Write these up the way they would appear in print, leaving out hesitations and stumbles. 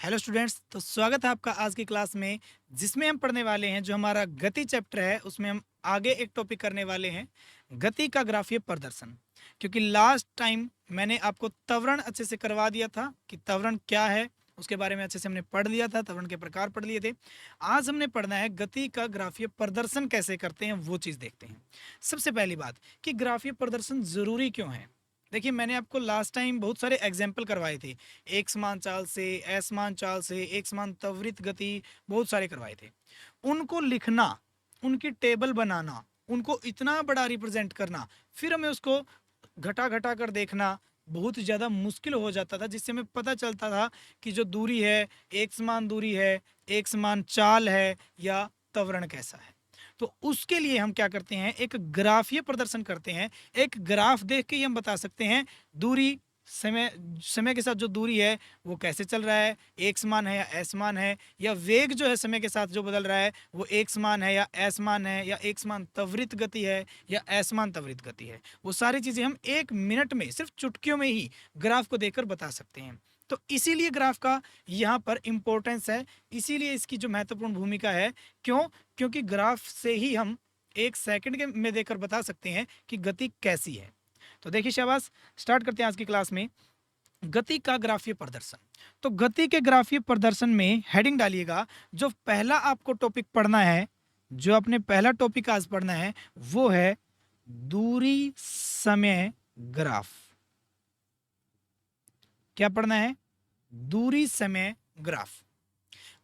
Hello students, तो स्वागत है आपका आज की क्लास में जिसमें हम पढ़ने वाले हैं जो हमारा गति चैप्टर है। उसमें हम आगे एक टॉपिक करने वाले हैं, गति का ग्राफीय प्रदर्शन। क्योंकि लास्ट टाइम मैंने आपको त्वरण अच्छे से करवा दिया था कि त्वरण क्या है, उसके बारे में अच्छे से हमने पढ़ लिया था, त्वरण के प्रकार पढ़ लिए थे। आज हमने पढ़ना है गति का ग्राफीय प्रदर्शन कैसे करते हैं, वो चीज़ देखते हैं। सबसे पहली बात कि ग्राफीय प्रदर्शन ज़रूरी क्यों है। देखिए, मैंने आपको लास्ट टाइम बहुत सारे एग्जाम्पल करवाए थे, एक समान चाल से, असमान चाल से, एक समान त्वरित गति, बहुत सारे करवाए थे। उनको लिखना, उनकी टेबल बनाना, उनको इतना बड़ा रिप्रेजेंट करना, फिर हमें उसको घटा घटा कर देखना बहुत ज़्यादा मुश्किल हो जाता था, जिससे हमें पता चलता था कि जो दूरी है, एक समान दूरी है, एक समान चाल है या त्वरण कैसा है। तो उसके लिए हम क्या करते हैं, एक ग्राफीय प्रदर्शन करते हैं। एक ग्राफ देख के ही हम बता सकते हैं दूरी, समय समय के साथ जो दूरी है वो कैसे चल रहा है, एक समान है या असमान है, या वेग जो है समय के साथ जो बदल रहा है वो एक समान है या असमान है, या एक समान त्वरित गति है या असमान त्वरित गति है। वो सारी चीज़ें हम एक मिनट में, सिर्फ चुटकियों में ही ग्राफ को देखकर बता सकते हैं। तो इसीलिए ग्राफ का यहाँ पर इम्पोर्टेंस है, इसीलिए इसकी जो महत्वपूर्ण भूमिका है। क्यों? क्योंकि ग्राफ से ही हम एक सेकंड के में देखकर बता सकते हैं कि गति कैसी है। तो देखिए शाबाश, स्टार्ट करते हैं आज की क्लास में गति का ग्राफीय प्रदर्शन। तो गति के ग्राफीय प्रदर्शन में हेडिंग डालिएगा, जो पहला आपको टॉपिक पढ़ना है, जो अपने पहला टॉपिक आज पढ़ना है वो है दूरी समय ग्राफ। क्या पढ़ना है? दूरी समय ग्राफ।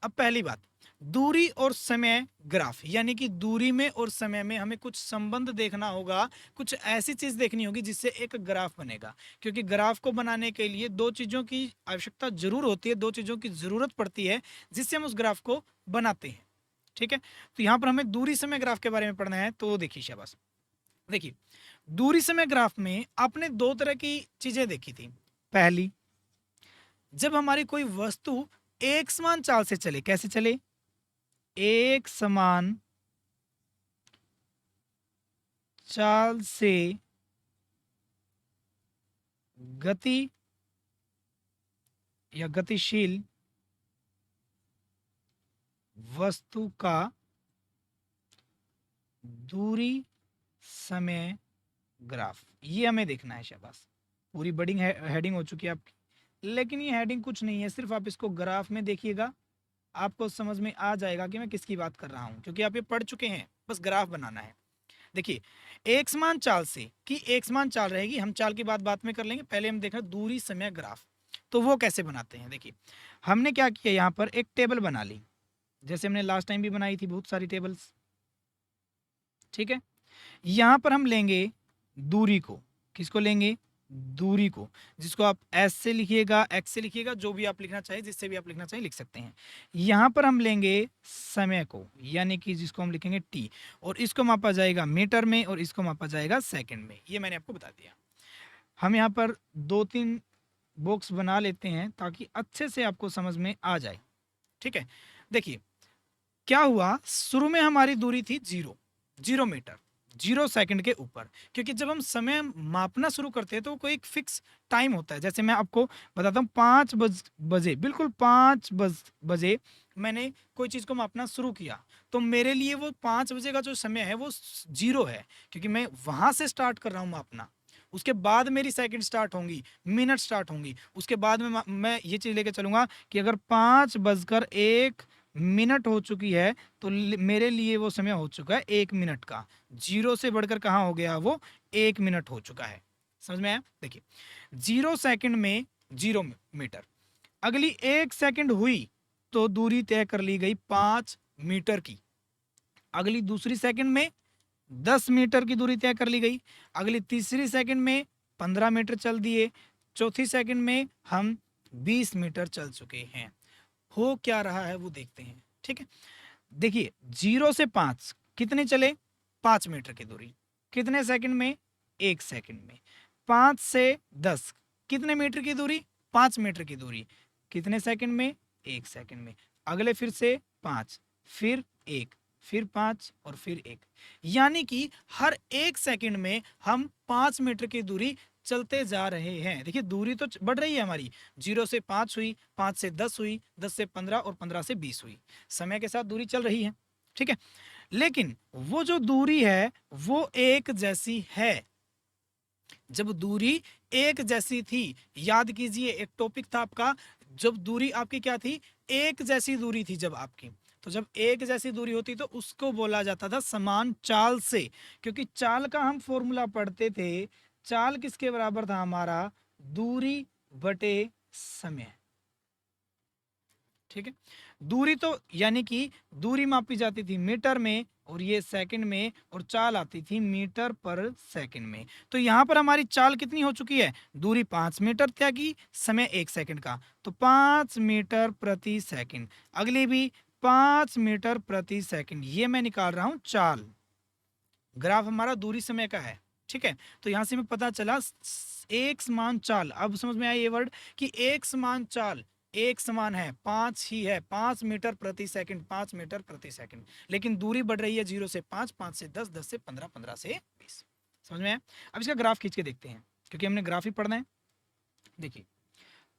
अब पहली बात, दूरी और समय ग्राफ, यानी कि दूरी में और समय में हमें कुछ संबंध देखना होगा, कुछ ऐसी चीज देखनी होगी जिससे एक ग्राफ बनेगा। क्योंकि ग्राफ को बनाने के लिए दो चीजों की आवश्यकता जरूर होती है, दो चीजों की जरूरत पड़ती है जिससे हम उस ग्राफ को बनाते हैं। ठीक है, तो यहां पर हमें दूरी समय ग्राफ के बारे में पढ़ना है। तो देखिए शाबाश, देखिए दूरी समय ग्राफ में आपने दो तरह की चीजें देखी थी। पहली, जब हमारी कोई वस्तु एक समान चाल से चले, कैसे चले? एक समान चाल से गति या गतिशील वस्तु का दूरी समय ग्राफ, ये हमें देखना है। शाबाश, पूरी बड़ी हेडिंग हो चुकी है आपकी, लेकिन ये हेडिंग कुछ नहीं है, सिर्फ आप इसको ग्राफ में देखिएगा, आपको समझ में आ जाएगा कि मैं किसकी बात कर रहा हूं, क्योंकि आप ये पढ़ चुके हैं। बस ग्राफ बनाना है। देखिए, एक समान चाल से कि एक समान चाल रहेगी, हम चाल की बात बाद में कर लेंगे, पहले हम देख रहे हैं दूरी समय ग्राफ। तो वो कैसे बनाते हैं? देखिए, हमने क्या किया, यहाँ पर एक टेबल बना ली, जैसे हमने लास्ट टाइम भी बनाई थी बहुत सारी टेबल्स। ठीक है, यहाँ पर हम लेंगे दूरी को। किसको लेंगे? दूरी को, जिसको आप एस से लिखिएगा, एक्स से लिखिएगा, जो भी आप लिखना चाहिए, जिससे भी आप लिखना चाहिए लिख सकते हैं। यहाँ पर हम लेंगे समय को, यानी कि जिसको हम लिखेंगे टी, और इसको मापा जाएगा मीटर में और इसको मापा जाएगा सेकंड में। ये मैंने आपको बता दिया। हम यहाँ पर दो तीन बॉक्स बना लेते हैं ताकि अच्छे से आपको समझ में आ जाए। ठीक है, देखिए क्या हुआ, शुरू में हमारी दूरी थी 0 मीटर, 0 सेकंड के ऊपर। क्योंकि जब हम समय मापना शुरू करते हैं तो कोई एक फिक्स टाइम होता है। जैसे मैं आपको बताता हूँ, 5 बजे, बिल्कुल 5 बजे मैंने कोई चीज़ को मापना शुरू किया, तो मेरे लिए वो 5 बजे का जो समय है वो 0 है, क्योंकि मैं वहाँ से स्टार्ट कर रहा हूँ मापना। उसके बाद मेरी सेकंड स्टार्ट होंगी, मिनट स्टार्ट होंगी, उसके बाद में मैं ये चीज़ लेके चलूँगा कि अगर 5 बजकर 1 मिनट हो चुकी है तो मेरे लिए वो समय हो चुका है 1 मिनट का। 0 से बढ़कर कहाँ हो गया वो? 1 मिनट हो चुका है। समझ में आया? देखिए, 0 सेकंड में 0 मीटर, अगली 1 सेकंड हुई तो दूरी तय कर ली गई 5 मीटर की। अगली दूसरी सेकंड में 10 मीटर की दूरी तय कर ली गई। अगली तीसरी सेकंड में 15 मीटर चल दिए। चौथी सेकंड में हम 20 मीटर चल चुके हैं। हो क्या रहा है वो देखते हैं। ठीक है, देखिए 0 से 5 कितने चले? 5 मीटर की दूरी। कितने सेकंड में? 1 सेकंड में। 5 से 10 कितने मीटर की दूरी? 5 मीटर की दूरी। कितने सेकंड में? 1 सेकंड में। अगले फिर से 5, फिर 1, फिर 5 और फिर 1। यानी कि हर 1 सेकंड में हम 5 मीटर की दूरी चलते जा रहे हैं। देखिए दूरी तो बढ़ रही है हमारी, 0 से 5 हुई, 5 से 10 हुई, 10 से 15 और 15 से 20 हुई। समय के साथ दूरी चल रही है, ठीक है। लेकिन वो जो दूरी है वो एक जैसी है। जब दूरी एक जैसी थी, याद कीजिए एक टॉपिक था आपका, जब दूरी आपकी क्या थी, एक जैसी दूरी थी जब आपकी, तो जब एक जैसी दूरी होती तो उसको बोला जाता था समान चाल से। क्योंकि चाल का हम फॉर्मूला पढ़ते थे, चाल किसके बराबर था हमारा, दूरी बटे समय, ठीक है। दूरी तो यानी कि दूरी मापी जाती थी मीटर में और ये सेकंड में, और चाल आती थी मीटर पर सेकंड में। तो यहां पर हमारी चाल कितनी हो चुकी है, दूरी 5 मीटर त्यागी, समय 1 सेकंड का, तो 5 मीटर प्रति सेकंड। अगली भी 5 मीटर प्रति सेकंड, ये मैं निकाल रहा हूं चाल। ग्राफ हमारा दूरी समय का है, ठीक है। तो यहां से हमें पता चला एक समान चाल, अब समझ में आया ये वर्ड कि एक समान चाल, एक समान है, 5 ही है, 5 मीटर प्रति सेकंड, 5 मीटर प्रति सेकंड। लेकिन दूरी बढ़ रही है 0 से 5, 5 से 10, 10 से 15, 15 से 20। समझ में आया। अब इसका ग्राफ खींच के देखते हैं, क्योंकि हमने ग्राफ ही पढ़ना है। देखिए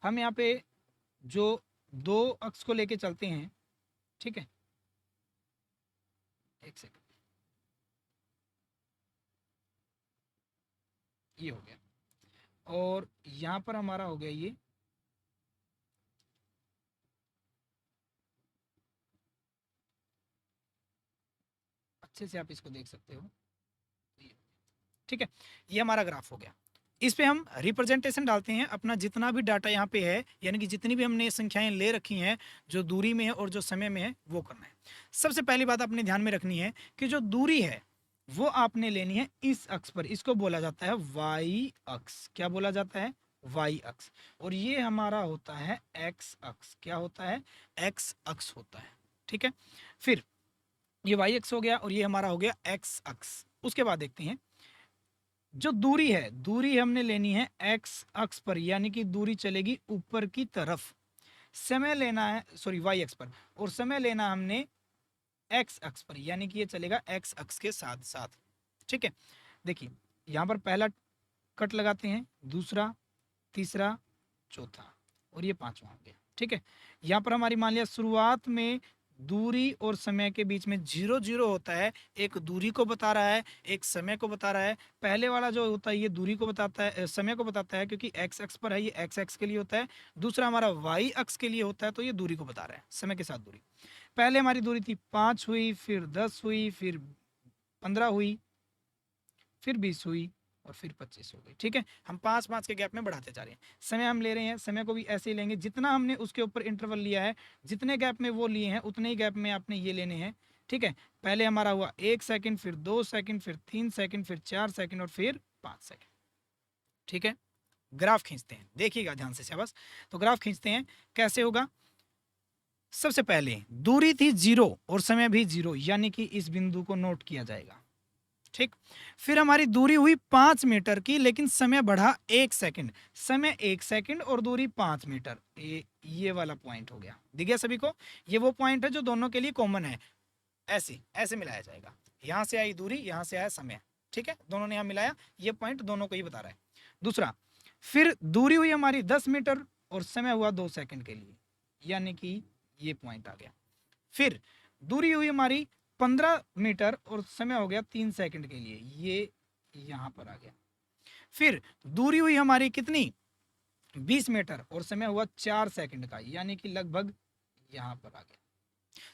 हम यहाँ पे जो दो अक्ष को लेके चलते हैं, ठीक है, एक सेकंड, ये हो गया, और यहाँ पर हमारा हो गया ये, अच्छे से आप इसको देख सकते हो, ठीक है। ये हमारा ग्राफ हो गया। इस पे हम रिप्रेजेंटेशन डालते हैं अपना जितना भी डाटा यहाँ पे है, यानी कि जितनी भी हमने संख्याएं ले रखी हैं, जो दूरी में है और जो समय में है, वो करना है। सबसे पहली बात अपने ध्यान में रखनी है कि जो दूरी है वो आपने लेनी है इस अक्ष पर, इसको बोला जाता है वाई अक्ष। क्या बोला जाता है, वाई अक्ष। और ये हमारा होता है एक्स अक्ष। क्या होता है, एक्स अक्ष होता है, ठीक है। फिर ये वाई अक्ष हो गया और ये हमारा हो गया एक्स अक्ष। उसके बाद देखते हैं जो दूरी है, दूरी हमने लेनी है एक्स अक्ष पर, यानी कि दूरी चलेगी ऊपर की तरफ। समय लेना है, सॉरी वाई अक्ष पर, और समय लेना हमने एक्स अक्ष पर, यानी कि ये चलेगा एक्स अक्ष के साथ साथ, ठीक है। देखिए यहाँ पर पहला कट लगाते हैं, दूसरा, तीसरा, चौथा, और ये पांचवा हो गया, ठीक है। यहाँ पर हमारी मान लिया शुरुआत में दूरी और समय के बीच में 0 0 होता है, एक दूरी को बता रहा है, एक समय को बता रहा है। पहले वाला जो होता है ये दूरी को बताता है, समय को बताता है, क्योंकि एक्स अक्ष पर है, ये एक्स अक्ष के लिए होता है। दूसरा हमारा वाई अक्ष के लिए होता है, तो ये दूरी को बता रहा है, समय के साथ दूरी। पहले हमारी दूरी थी 5 हुई, फिर 10 हुई, फिर 15 हुई, फिर 20 हुई, और फिर 25 हो गई, ठीक है। हम 5-5 के गैप में बढ़ाते जा रहे हैं। समय हम ले रहे हैं, समय को भी ऐसे ही लेंगे, जितना हमने उसके ऊपर इंटरवल लिया है, जितने गैप में वो लिए हैं उतने ही गैप में आपने ये लेने हैं, ठीक है। पहले हमारा हुआ 1 सेकंड, फिर 2 सेकंड, फिर 3 सेकंड, फिर 4 सेकंड, और फिर 5 सेकंड, ठीक है। ग्राफ खींचते हैं, देखिएगा ध्यान से शाबाश। तो ग्राफ खींचते हैं, कैसे होगा। सबसे पहले दूरी थी 0 और समय भी 0, यानी कि इस बिंदु को नोट किया जाएगा, ठीक। फिर हमारी दूरी हुई 5 मीटर की, लेकिन समय बढ़ा 1 सेकंड, समय 1 सेकंड और दूरी 5 मीटर। ये वाला पॉइंट हो गया, दिख गया सभी को। ये वो पॉइंट है जो दोनों के लिए कॉमन है, ऐसे ऐसे मिलाया जाएगा। यहां से आई दूरी, यहां से आया समय, ठीक है, दोनों ने यहां मिलाया, ये पॉइंट दोनों को ही बता रहा है। दूसरा, फिर दूरी हुई हमारी 10 मीटर और समय हुआ 2 सेकंड के लिए, यानी कि ये पॉइंट आ गया। फिर दूरी हुई हमारी 15 मीटर और समय हो गया 3 सेकंड के लिए, ये यहां पर आ गया। फिर दूरी हुई हमारी कितनी, 20 मीटर और समय हुआ 4 सेकंड का, यानी कि लगभग यहां पर आ गया।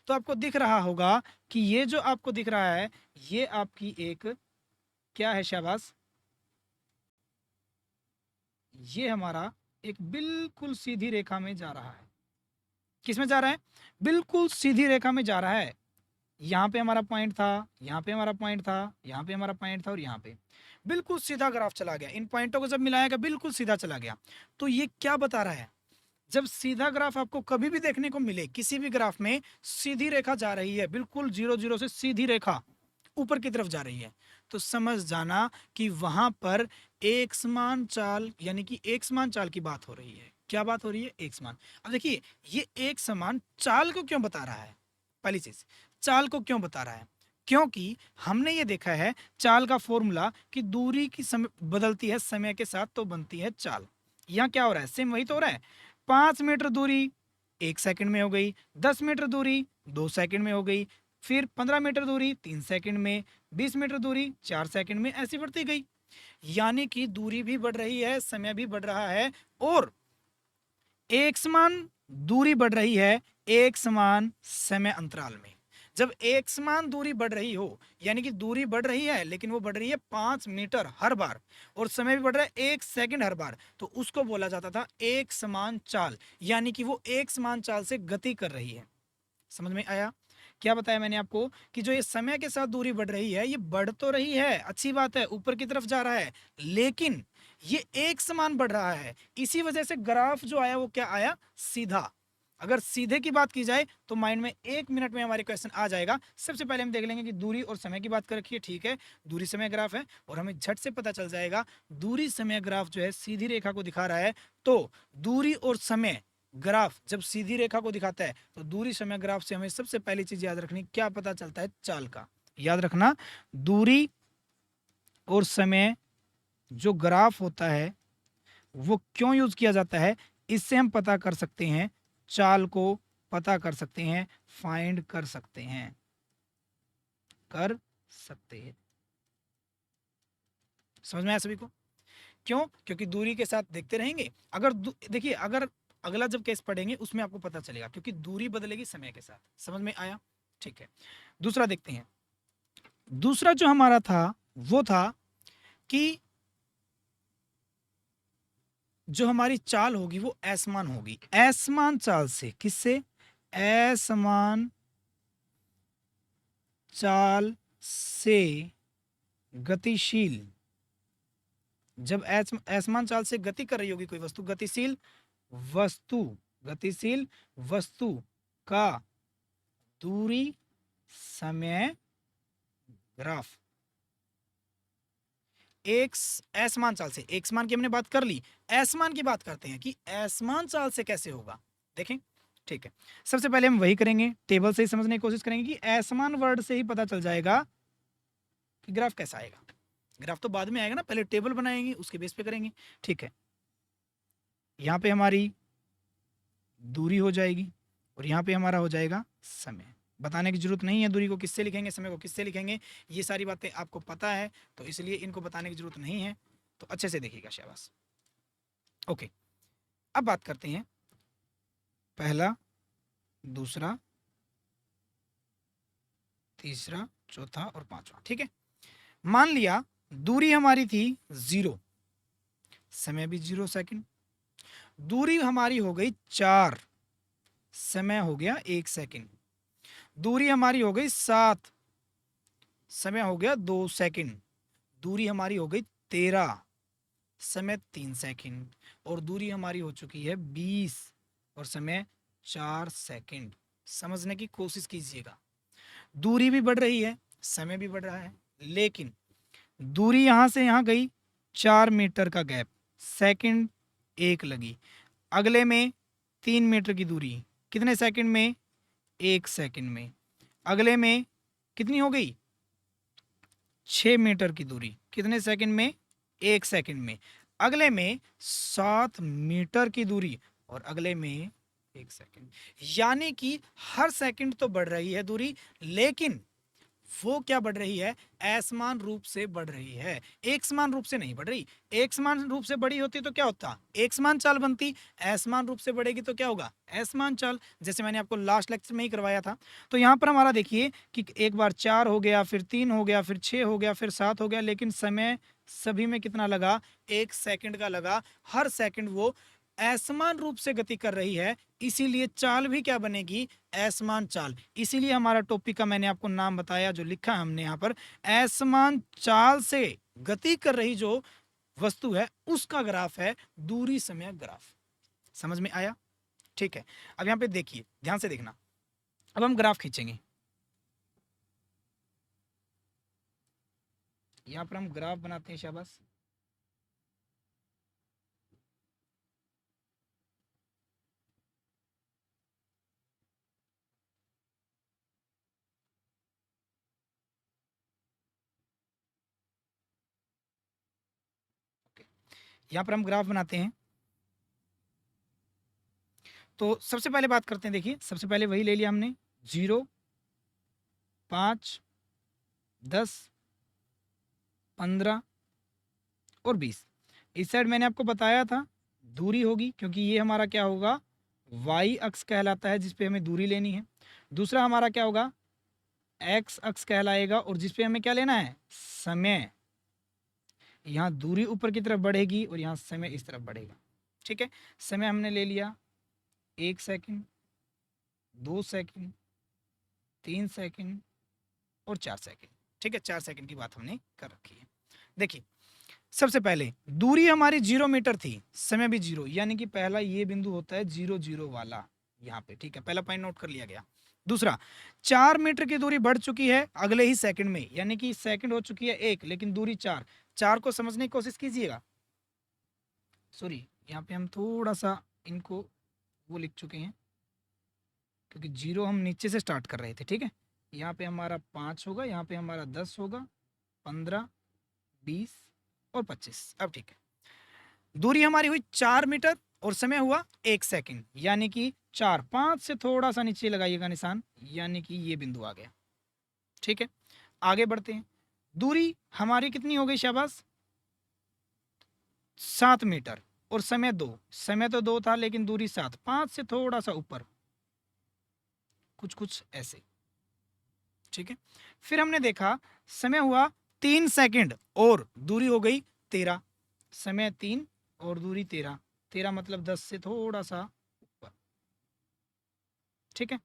तो आपको दिख रहा होगा कि ये जो आपको दिख रहा है, ये आपकी एक क्या है, शाबाश, ये हमारा एक बिल्कुल सीधी रेखा में जा रहा है। किस में जा रहा है, बिल्कुल सीधी रेखा में जा रहा है। यहाँ पे हमारा पॉइंट था, यहाँ पे हमारा पॉइंट था, यहाँ पे हमारा पॉइंट था, और यहाँ पे बिल्कुल सीधा ग्राफ चला गया। इन पॉइंटों को जब मिलाएगा बिल्कुल सीधा चला गया। तो ये क्या बता रहा है, जब सीधा ग्राफ आपको कभी भी देखने को मिले, किसी भी ग्राफ में सीधी रेखा जा रही है, बिल्कुल 0 0 से सीधी रेखा ऊपर की तरफ जा रही है, तो समझ जाना कि वहां पर एक समान चाल, यानी कि एक समान चाल की बात हो रही है। क्या बात हो रही है, एक समान। अब देखिए ये एक समान चाल को क्यों बता रहा है, पहली चीज चाल को क्यों बता रहा है, क्योंकि हमने ये देखा है चाल का फॉर्मूला कि दूरी की समय बदलती है समय के साथ तो बनती है चाल। यहाँ क्या हो रहा है, सेम वही तो हो रहा है। 5 मीटर दूरी 1 सेकंड में हो गई, 10 मीटर दूरी 2 सेकंड में हो गई, फिर 15 मीटर दूरी 3 सेकंड में, 20 मीटर दूरी 4 सेकंड में, ऐसी बढ़ती गई। यानी कि दूरी भी बढ़ रही है, समय भी बढ़ रहा है, और एक समान दूरी बढ़ रही है एक समान समय अंतराल में। जब एक समान दूरी बढ़ रही हो, यानी कि दूरी बढ़ रही है लेकिन वो बढ़ रही है 5 मीटर हर बार, और समय भी बढ़ रहा है 1 सेकंड हर बार, तो उसको बोला जाता था एक समान चाल। यानी कि वो एक समान चाल से गति कर रही है। समझ में आया? क्या बताया मैंने आपको कि जो ये समय के साथ दूरी बढ़ रही है, ये बढ़ तो रही है, अच्छी बात है, ऊपर की तरफ जा रहा है, लेकिन ये एक समान बढ़ रहा है। इसी वजह से ग्राफ जो आया वो क्या आया, सीधा। अगर सीधे की बात की जाए तो माइंड में 1 मिनट में हमारे क्वेश्चन आ जाएगा। सबसे पहले हम देख लेंगे कि दूरी और समय की बात कर रखी है, ठीक है, दूरी समय ग्राफ है, और हमें झट से पता चल जाएगा दूरी समय ग्राफ जो है सीधी रेखा को दिखा रहा है। तो दूरी और समय ग्राफ जब सीधी रेखा को दिखाता है तो दूरी समय ग्राफ से हमें सबसे पहली चीज याद रखनी, क्या पता चलता है, चाल का। याद रखना, दूरी और समय जो ग्राफ होता है वो क्यों यूज किया जाता है, इससे हम पता कर सकते हैं, चाल को पता कर सकते हैं, फाइंड कर सकते हैं, कर सकते हैं। समझ में आया सभी को? क्यों? क्योंकि दूरी के साथ देखते रहेंगे। अगर देखिए, अगर अगला जब केस पढ़ेंगे उसमें आपको पता चलेगा, क्योंकि दूरी बदलेगी समय के साथ। समझ में आया? ठीक है, दूसरा देखते हैं। दूसरा जो हमारा था वो था कि जो हमारी चाल होगी वो असमान होगी। असमान चाल से, किससे? असमान चाल से गतिशील, जब असमान चाल से गति कर रही होगी कोई वस्तु, वस्तु गतिशील वस्तु का दूरी समय ग्राफ एक असमान चाल से, एक समान की हमने बात कर ली, असमान की बात करते हैं कि असमान चाल से कैसे होगा। देखें, ठीक है, सबसे पहले हम वही करेंगे, टेबल से ही समझने की कोशिश करेंगे कि असमान वर्ड से ही पता चल जाएगा कि ग्राफ कैसा आएगा। ग्राफ तो बाद में आएगा ना, पहले टेबल बनाएंगे उसके बेस पे करेंगे। ठीक है, यहाँ पे हमारी दूरी हो जाएगी और यहाँ पे हमारा हो जाएगा समय। बताने की जरूरत नहीं है दूरी को किससे लिखेंगे, समय को किससे लिखेंगे, ये सारी बातें आपको पता है, तो इसलिए इनको बताने की जरूरत नहीं है। तो अच्छे से देखिएगा, शाबाश। ओके, अब बात करते हैं पहला, दूसरा, तीसरा, चौथा और पांचवा। ठीक है, मान लिया दूरी हमारी थी 0, समय भी 0 सेकंड, दूरी हमारी हो गई 4, समय हो गया 1 सेकंड, दूरी हमारी हो गई 7, समय हो गया 2 सेकंड, दूरी हमारी हो गई 13, समय 3 सेकंड, और दूरी हमारी हो चुकी है 20 और समय 4 सेकंड। समझने की कोशिश कीजिएगा, दूरी भी बढ़ रही है, समय भी बढ़ रहा है, लेकिन दूरी यहां से यहां गई 4 मीटर का गैप, सेकंड 1 लगी। अगले में 3 मीटर की दूरी, कितने सेकंड में? 1 सेकंड में। अगले में कितनी हो गई? 6 मीटर की दूरी, कितने सेकंड में? 1 सेकंड में। अगले में 7 मीटर की दूरी, और अगले में 1 सेकंड। यानी कि हर सेकंड तो बढ़ रही है दूरी, लेकिन वो क्या बढ़ रही है? असमान रूप से बढ़ रही है, एक समान रूप से नहीं बढ़ रही। एक समान रूप से बड़ी होती तो क्या होता? एक समान चाल बनती। असमान रूप से बढ़ेगी तो क्या होगा? असमान चाल। जैसे मैंने आपको लास्ट लेक्चर में ही करवाया था। तो यहां पर हमारा देखिए कि एक बार 4 हो गया, फिर 3 हो गया, फिर 6 हो गया, फिर 7 हो गया, लेकिन समय सभी में कितना लगा? 1 सेकंड का लगा। हर सेकंड वो असमान रूप से गति कर रही है, इसीलिए चाल भी क्या बनेगी? असमान चाल। इसीलिए हमारा टॉपिक का मैंने आपको नाम बताया, जो लिखा हमने यहाँ पर, असमान चाल से गति कर रही जो वस्तु है उसका ग्राफ है दूरी समय ग्राफ। समझ में आया? ठीक है, अब यहाँ पे देखिए, ध्यान से देखना। अब हम ग्राफ खींचेंगे, यहाँ पर हम ग्राफ बनाते हैं, शाबाश। यहाँ पर हम ग्राफ बनाते हैं। तो सबसे पहले बात करते हैं, देखिए सबसे पहले वही ले लिया हमने, 0, 5, 10, 15 और 20। इस साइड मैंने आपको बताया था दूरी होगी, क्योंकि ये हमारा क्या होगा, वाई अक्ष कहलाता है, जिस पे हमें दूरी लेनी है। दूसरा हमारा क्या होगा, एक्स अक्ष कहलाएगा, और जिस पे हमें क्या लेना है, समय। यहाँ दूरी ऊपर की तरफ बढ़ेगी और यहाँ समय इस तरफ बढ़ेगा। ठीक है, समय हमने ले लिया 1 सेकंड, 2 सेकंड, 3 सेकंड और 4 सेकंड। ठीक है, 4 सेकंड की बात हमने कर रखी है। देखिए सबसे पहले दूरी हमारी 0 मीटर थी, समय भी 0, यानी कि पहला ये बिंदु होता है 0 0 वाला यहाँ पे। ठीक है, पहला पॉइंट नोट कर लिया गया। दूसरा, 4 मीटर की दूरी बढ़ चुकी है अगले ही सेकंड में, यानी कि सेकंड हो चुकी है 1 लेकिन दूरी 4। 4 को समझने की कोशिश कीजिएगा। सॉरी, यहाँ पे हम थोड़ा सा इनको वो लिख चुके हैं, क्योंकि 0 हम नीचे से स्टार्ट कर रहे थे। ठीक है, यहाँ पे हमारा 5 होगा, यहाँ पे हमारा 10 होगा, 15, 20 और 25। अब ठीक है, दूरी हमारी हुई 4 मीटर और समय हुआ 1 सेकंड, यानी कि 4, 5 से थोड़ा सा नीचे लगाइएगा निशान, यानी कि ये बिंदु आ गया। ठीक है, आगे बढ़ते हैं। दूरी हमारी कितनी हो गई शाबाश, 7 मीटर और समय 2। समय तो 2 था लेकिन दूरी 7, 5 से थोड़ा सा ऊपर, कुछ कुछ ऐसे। ठीक है, फिर हमने देखा समय हुआ 3 सेकंड और दूरी हो गई 13। समय 3 और दूरी 13, 13 मतलब 10 से थोड़ा सा ऊपर। ठीक है,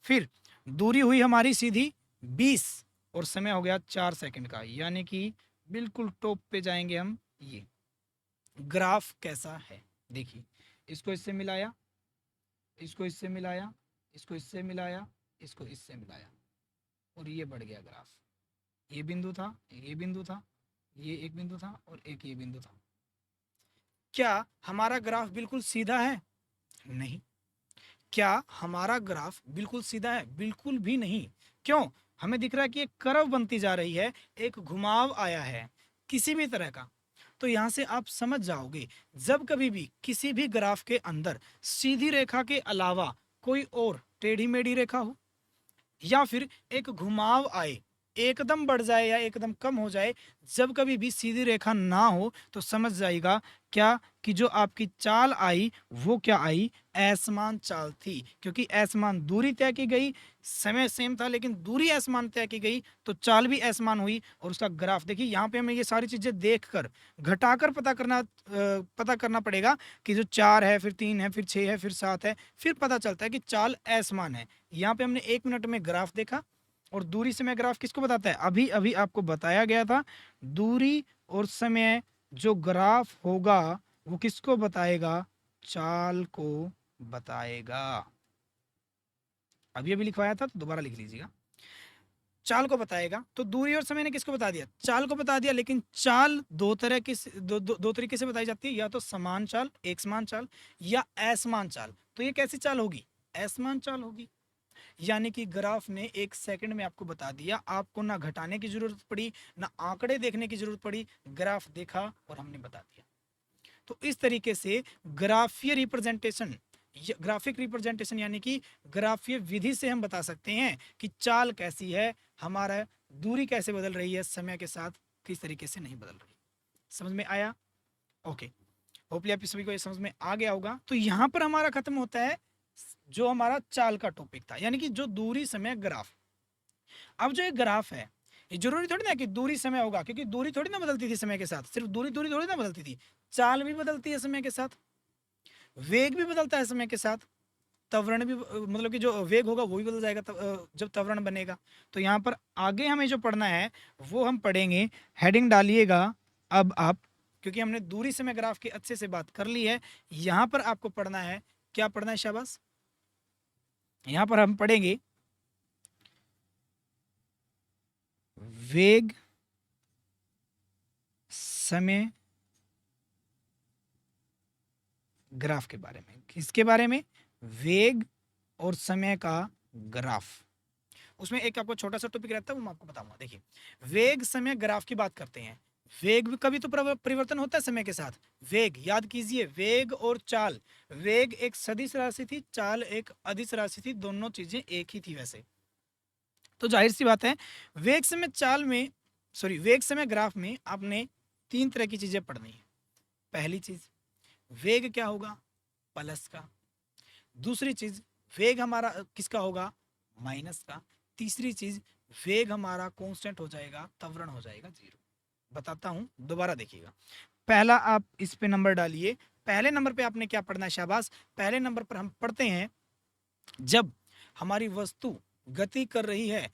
फिर दूरी हुई हमारी सीधी 20 और समय हो गया 4 सेकंड का, यानी कि बिल्कुल टॉप पे जाएंगे हम। ये ग्राफ कैसा है, देखिए इसको इससे मिलाया, इसको इससे मिलाया, इसको इससे मिलाया, इसको इससे मिलाया, और ये बढ़ गया ग्राफ। ये बिंदु था, ये बिंदु था, ये एक बिंदु था और एक ये बिंदु था। क्या हमारा ग्राफ बिल्कुल सीधा है? नहीं। क्या हमारा ग्राफ बिल्कुल सीधा है? बिल्कुल भी नहीं। क्यों? हमें दिख रहा है कि एक कर्व बनती जा रही है, एक घुमाव आया है किसी भी तरह का। तो यहां से आप समझ जाओगे, जब कभी भी किसी भी ग्राफ के अंदर सीधी रेखा के अलावा कोई और टेढ़ी मेढ़ी रेखा हो या फिर एक घुमाव आए, एकदम बढ़ जाए या एकदम कम हो जाए, जब कभी भी सीधी रेखा ना हो तो समझ जाएगा क्या कि जो आपकी चाल आई वो क्या आई, असमान चाल थी। क्योंकि असमान दूरी तय की गई, समय सेम था लेकिन दूरी असमान तय की गई, तो चाल भी असमान हुई। और उसका ग्राफ देखिए, यहाँ पे हमें ये सारी चीजें देखकर घटाकर पता करना पड़ेगा कि जो 4 है, फिर 3 है, फिर 6 है, फिर 7 है, फिर पता चलता है कि चाल असमान है। यहाँ पे हमने 1 मिनट में ग्राफ देखा, और दूरी समय ग्राफ किसको बताता है, अभी अभी आपको बताया गया था। दूरी और समय जो ग्राफ होगा वो किसको बताएगा, चाल को बताएगा। अभी अभी लिखवाया था तो दोबारा लिख लीजिएगा, चाल को बताएगा। तो दूरी और समय ने किसको बता दिया, चाल को बता दिया। लेकिन चाल दो तरह की दो तरीके से बताई जाती है, या तो समान चाल, एक समान चाल, या असमान चाल। तो ये कैसी चाल होगी, असमान चाल होगी। यानी कि ग्राफ ने 1 सेकंड में आपको बता दिया, आपको ना घटाने की जरूरत पड़ी, ना आंकड़े देखने की जरूरत पड़ी, ग्राफ देखा और हमने बता दिया। तो इस तरीके से ग्राफीय रिप्रेजेंटेशन, ग्राफिक रिप्रेजेंटेशन यानी कि ग्राफीय विधि से हम बता सकते हैं कि चाल कैसी है, हमारा दूरी कैसे बदल रही है समय के साथ, किस तरीके से नहीं बदल रही। समझ में आया? ओके, होपली आप सभी को ये समझ में आ गया होगा। तो यहाँ पर हमारा खत्म होता है जो हमारा चाल का टॉपिक था, यानी कि जो दूरी समय ग्राफ। अब जो एक ग्राफ है, ये जरूरी थोड़ी ना कि दूरी समय होगा, क्योंकि दूरी थोड़ी ना बदलती थी समय के साथ, सिर्फ दूरी दूरी थोड़ी ना बदलती थी, चाल भी बदलती है समय के साथ, वेग भी बदलता है समय के साथ, त्वरण भी, मतलब कि जो वेग होगा वो भी बदल जाएगा जब त्वरण बनेगा। तो यहाँ पर आगे हमें जो पढ़ना है वो हम पढ़ेंगे, हेडिंग डालिएगा अब आप, क्योंकि हमने दूरी समय ग्राफ की अच्छे से बात कर ली है। यहाँ पर आपको पढ़ना है, क्या पढ़ना है शाबाश, यहाँ पर हम पढ़ेंगे वेग समय ग्राफ के बारे में। किसके बारे में, वेग और समय का ग्राफ। उसमें एक आपको छोटा सा टॉपिक रहता है वो मैं आपको बताऊंगा। देखिए, वेग समय ग्राफ की बात करते हैं, वेग भी कभी तो परिवर्तन होता है समय के साथ। वेग याद कीजिए, वेग और चाल, वेग एक सदिश राशि थी, चाल एक अदिश राशि थी, दोनों चीजें एक ही थी वैसे। तो जाहिर सी बात है, वेग समय चाल में, सॉरी, वेग समय ग्राफ में आपने तीन तरह की चीजें पढ़नी है। पहली चीज, वेग क्या होगा, प्लस का। दूसरी चीज, वेग हमारा किसका होगा, माइनस का। तीसरी चीज, वेग हमारा कांस्टेंट हो जाएगा, त्वरण हो जाएगा जीरो। बताता हूं, दोबारा देखिएगा। पहला आप इस पे नंबर डालिए। पहले नंबर पे आपने क्या पढ़ना है, शाबाश। पहले नंबर पर हम पढ़ते हैं, जब हमारी वस्तु गति कर रही है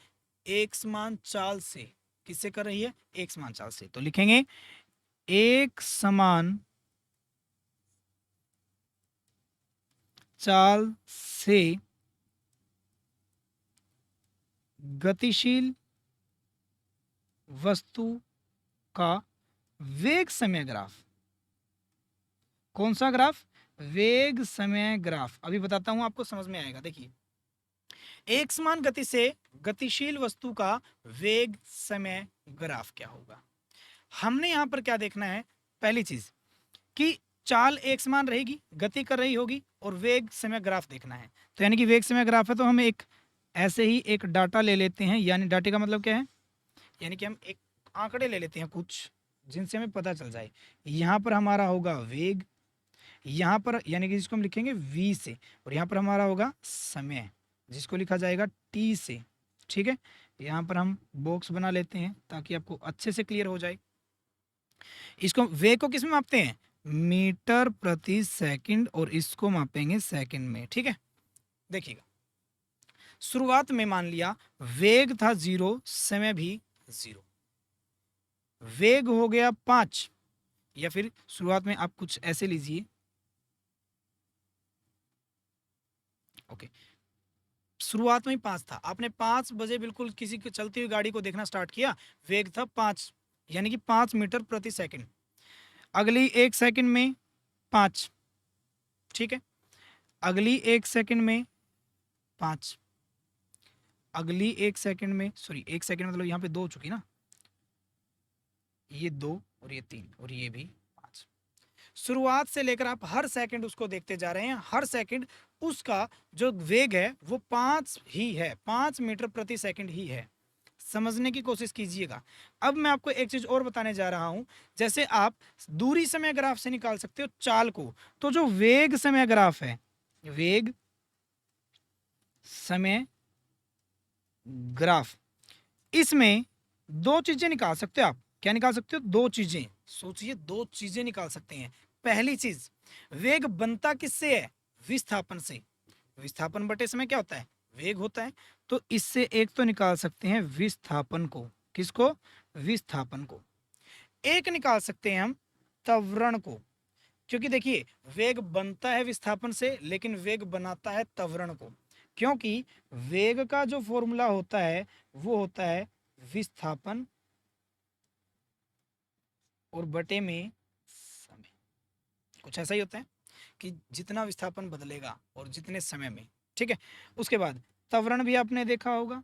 एक समान चाल से। किससे कर रही है, एक समान चाल से। तो लिखेंगे एक समान चाल से गतिशील वस्तु का वेग समय ग्राफ। कौन सा ग्राफ, वेग समय ग्राफ। अभी बताता हूं, आपको समझ में आएगा। देखिए, एक समान गति से गतिशील वस्तु का वेग समय ग्राफ क्या होगा। हमने यहां पर क्या देखना है, पहली चीज कि चाल एक समान रहेगी, गति कर रही होगी, और वेग समय ग्राफ देखना है। तो यानी कि वेग समय ग्राफ है, तो हम एक ऐसे ही एक डाटा ले लेते हैं। यानी डाटे का मतलब क्या है, यानी कि हम एक आंकड़े ले लेते हैं कुछ, जिनसे हमें पता चल जाए। यहाँ पर हमारा होगा वेग, यहाँ पर यानी कि जिसको हम लिखेंगे v से, और यहाँ पर हमारा होगा समय, जिसको लिखा जाएगा t से। ठीक है, यहाँ पर हम बॉक्स बना लेते हैं ताकि आपको अच्छे से क्लियर हो जाए। इसको वेग को किस में मापते हैं, मीटर प्रति सेकंड, और इसको मापेंगे सेकंड में। ठीक है, देखिएगा, शुरुआत में मान लिया वेग था 0, समय भी 0। वेग हो गया 5, या फिर शुरुआत में आप कुछ ऐसे लीजिए। ओके, शुरुआत में ही 5 था, आपने 5 बजे बिल्कुल किसी को चलती हुई गाड़ी को देखना स्टार्ट किया, वेग था 5, यानी कि 5 मीटर प्रति सेकंड। अगली 1 सेकंड में 5, ठीक है, अगली 1 सेकंड में 5, अगली 1 सेकंड में, सॉरी 1 सेकंड मतलब यहाँ पे 2 हो चुकी ना, ये 2 और ये 3 और ये भी 5। शुरुआत से लेकर आप हर सेकंड उसको देखते जा रहे हैं, हर सेकंड उसका जो वेग है वो 5 ही है, 5 मीटर प्रति सेकंड ही है। समझने की कोशिश कीजिएगा। अब मैं आपको एक चीज और बताने जा रहा हूं, जैसे आप दूरी समय ग्राफ से निकाल सकते हो चाल को, तो जो वेग समय ग्राफ है, वेग समय ग्राफ, इसमें दो चीजें निकाल सकते हो आप। क्या निकाल सकते हो, दो चीजें। सोचिए, दो चीजें निकाल सकते हैं। पहली चीज, वेग बनता किससे है, विस्थापन से। विस्थापन बटे समय क्या होता है, वेग होता है। तो इससे एक तो निकाल सकते हैं विस्थापन को। किसको, विस्थापन को। एक निकाल सकते हैं हम त्वरण को, क्योंकि देखिए वेग बनता है विस्थापन से, लेकिन वेग बनाता है त्वरण को, क्योंकि वेग का जो फॉर्मूला होता है वो होता है विस्थापन और बटे में समय। कुछ ऐसा ही होता है कि जितना विस्थापन बदलेगा और जितने समय में। ठीक है, उसके बाद त्वरण भी आपने देखा होगा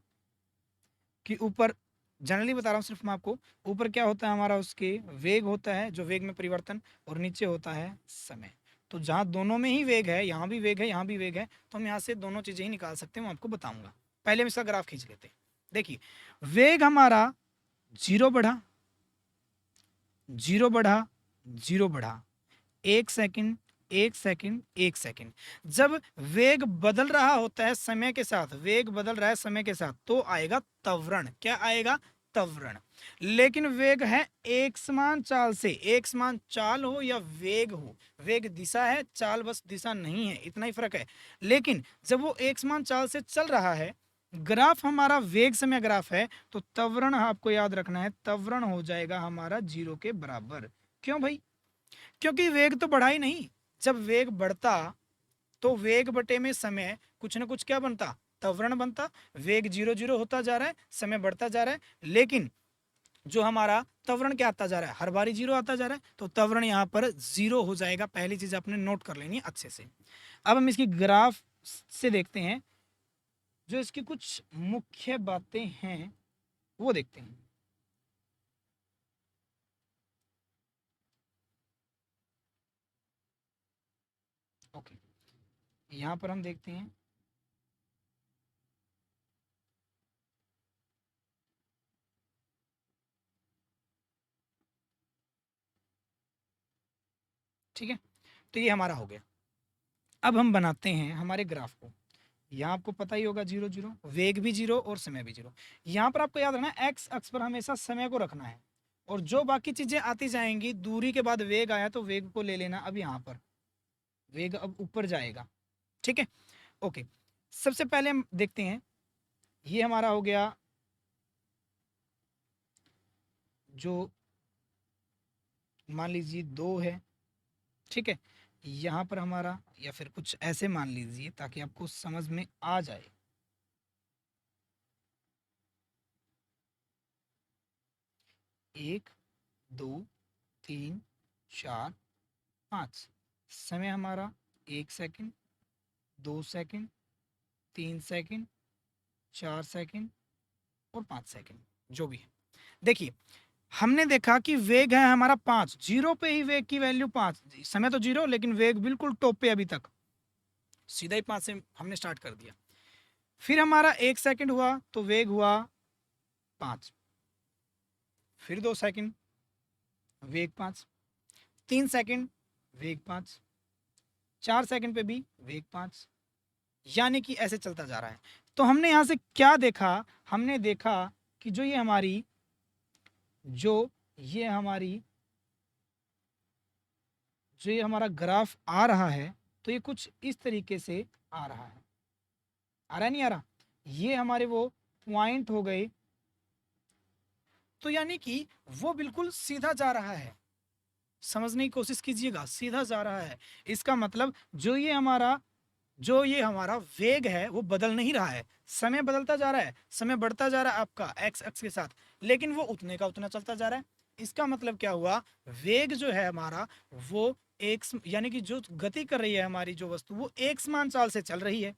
कि ऊपर, जनरली बता रहा हूँ सिर्फ मैं आपको, ऊपर क्या होता है हमारा, उसके वेग होता है, जो वेग में परिवर्तन, और नीचे होता है समय। तो जहाँ दोनों में ही वेग है, यहाँ भी वेग है, यहाँ भी वेग है, तो हम यहाँ से दोनों चीजें ही निकाल सकते हैं, मैं आपको बताऊंगा। पहले हम इसका ग्राफ खींच लेते हैं। देखिए, वेग हमारा 0 बढ़ा, 0 बढ़ा, 0 बढ़ा, 1 सेकंड, 1 सेकंड, 1 सेकंड। जब वेग बदल रहा होता है समय के साथ, वेग बदल रहा है समय के साथ, तो आएगा त्वरण। क्या आएगा, त्वरण। लेकिन वेग है एक समान चाल से, एक समान चाल हो या वेग हो, वेग दिशा है, चाल बस दिशा नहीं है, इतना ही फर्क है। लेकिन जब वो एक समान चाल से चल रहा है, ग्राफ हमारा वेग समय ग्राफ है, तो त्वरण आपको याद रखना है, त्वरण हो जाएगा हमारा 0 के बराबर। क्यों भाई, क्योंकि वेग तो बढ़ा ही नहीं। जब वेग बढ़ता तो वेग बटे में समय कुछ ना कुछ क्या बनता, त्वरण बनता। वेग 0 0 होता जा रहा है, समय बढ़ता जा रहा है, लेकिन जो हमारा त्वरण क्या आता जा रहा है, हर बारी 0 आता जा रहा है, तो त्वरण यहाँ पर 0 हो जाएगा। पहली चीज आपने नोट कर लेनी है अच्छे से। अब हम इसकी ग्राफ से देखते हैं, जो इसकी कुछ मुख्य बातें हैं वो देखते हैं। ओके, यहाँ पर हम देखते हैं ठीक है। तो ये हमारा हो गया। अब हम बनाते हैं हमारे ग्राफ को। यहाँ आपको पता ही होगा 0 0, वेग भी 0 और समय भी 0। यहाँ पर आपको याद रखना एक्स अक्ष पर हमेशा समय को रखना है, और जो बाकी चीजें आती जाएंगी, दूरी के बाद वेग आया तो वेग को ले लेना। अब यहाँ पर वेग अब ऊपर जाएगा, ठीक है। ओके, सबसे पहले हम देखते हैं, ये हमारा हो गया जो मान लीजिए 2 है, ठीक है। यहाँ पर हमारा, या फिर कुछ ऐसे मान लीजिए ताकि आपको समझ में आ जाए। 1 2 3 4 5, समय हमारा 1 सेकंड, 2 सेकंड, 3 सेकंड, 4 सेकंड और 5 सेकंड, जो भी है। देखिए, हमने देखा कि वेग है हमारा 5, 0 पे ही वेग की वैल्यू 5, समय तो 0 लेकिन वेग बिल्कुल टॉप पे अभी तक, सीधा ही 5 से हमने स्टार्ट कर दिया। फिर हमारा 1 सेकंड हुआ तो वेग हुआ 5, फिर 2 सेकंड वेग 5, 3 सेकंड वेग 5, 4 सेकंड पे भी वेग 5, यानी कि ऐसे चलता जा रहा है। तो हमने यहां से क्या देखा, हमने देखा कि जो ये हमारी जो ये हमारा ग्राफ आ रहा है, तो ये कुछ इस तरीके से आ रहा है। आ रहा है नहीं आ रहा? ये हमारे वो पॉइंट हो गए, तो यानी कि वो बिल्कुल सीधा जा रहा है। समझने की कोशिश कीजिएगा, सीधा जा रहा है। इसका मतलब जो ये हमारा वेग है वो बदल नहीं रहा है। समय बदलता जा रहा है, समय बढ़ता जा रहा है आपका एक्स अक्ष के साथ, लेकिन वो उतने का उतना चलता जा रहा है। इसका मतलब क्या हुआ, वेग जो है हमारा वो एक, यानी कि जो गति कर रही है हमारी जो वस्तु, वो एक समान चाल से चल रही है।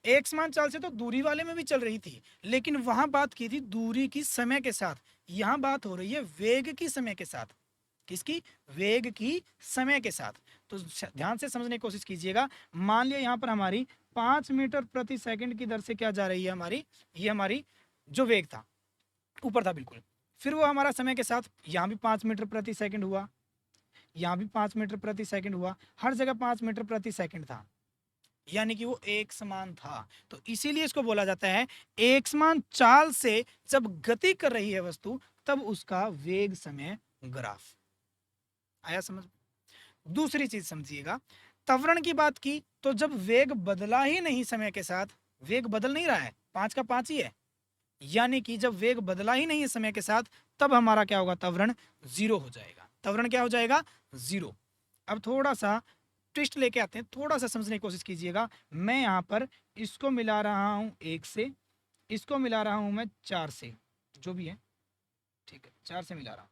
एक समान चाल से तो दूरी वाले में भी चल रही थी, लेकिन वहां बात की थी दूरी की समय के साथ। यहां बात हो रही है वेग की समय के साथ। किसकी? वेग की समय के साथ। तो ध्यान से समझने की कोशिश कीजिएगा। मान लिया यहाँ पर हमारी 5 मीटर प्रति सेकंड की दर से क्या जा रही है हमारी, ये हमारी जो वेग था ऊपर था बिल्कुल। फिर वो हमारा समय के साथ यहाँ भी 5 मीटर प्रति सेकंड हुआ, यहाँ भी 5 मीटर प्रति सेकंड हुआ, हर जगह 5 मीटर प्रति सेकंड था, यानी कि वो एक समान था। तो इसीलिए इसको बोला जाता है एक समान चाल से जब गति कर रही है वस्तु, तब उसका वेग समय ग्राफ। आया समझ? दूसरी चीज समझिएगा, त्वरण की बात की तो जब वेग बदला ही नहीं समय के साथ, वेग बदल नहीं रहा है, 5 का 5 ही है, यानी कि जब वेग बदला ही नहीं है समय के साथ, तब हमारा क्या होगा, त्वरण 0 हो जाएगा। त्वरण क्या हो जाएगा? 0। अब थोड़ा सा ट्विस्ट लेके आते हैं, थोड़ा सा समझने की कोशिश कीजिएगा। मैं यहाँ पर इसको मिला रहा हूँ 1 से, इसको मिला रहा हूँ मैं 4 से, जो भी है, ठीक है, 4 से मिला रहा हूँ।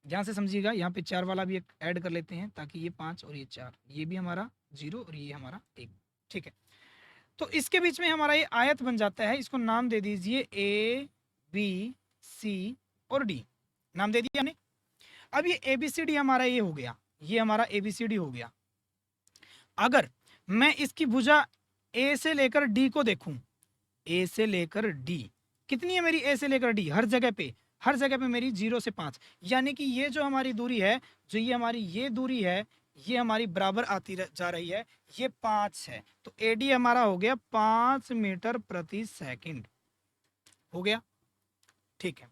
ध्यान से समझिएगा, यहाँ पे 4 वाला भी एक ऐड कर लेते हैं, ताकि ये 5 और ये 4, ये भी हमारा 0 और ये हमारा 1, ठीक है। तो इसके बीच में हमारा ये आयत बन जाता है, इसको नाम दे दीजिए ए बी सी और डी, नाम दे दिया हमने। अब ये ए बी सी डी हमारा ये हो गया, ये हमारा ए बी सी डी हो गया। अगर मैं इसकी भुजा ए से लेकर डी को देखूं, ए से लेकर डी कितनी है मेरी, ए से लेकर डी हर जगह पे मेरी 0 से 5, यानी कि ये जो हमारी दूरी है, जो ये हमारी ये दूरी है, ये हमारी बराबर आती जा रही है, ये 5 है। तो एडी हमारा हो गया 5 मीटर प्रति सेकंड, हो गया, ठीक है।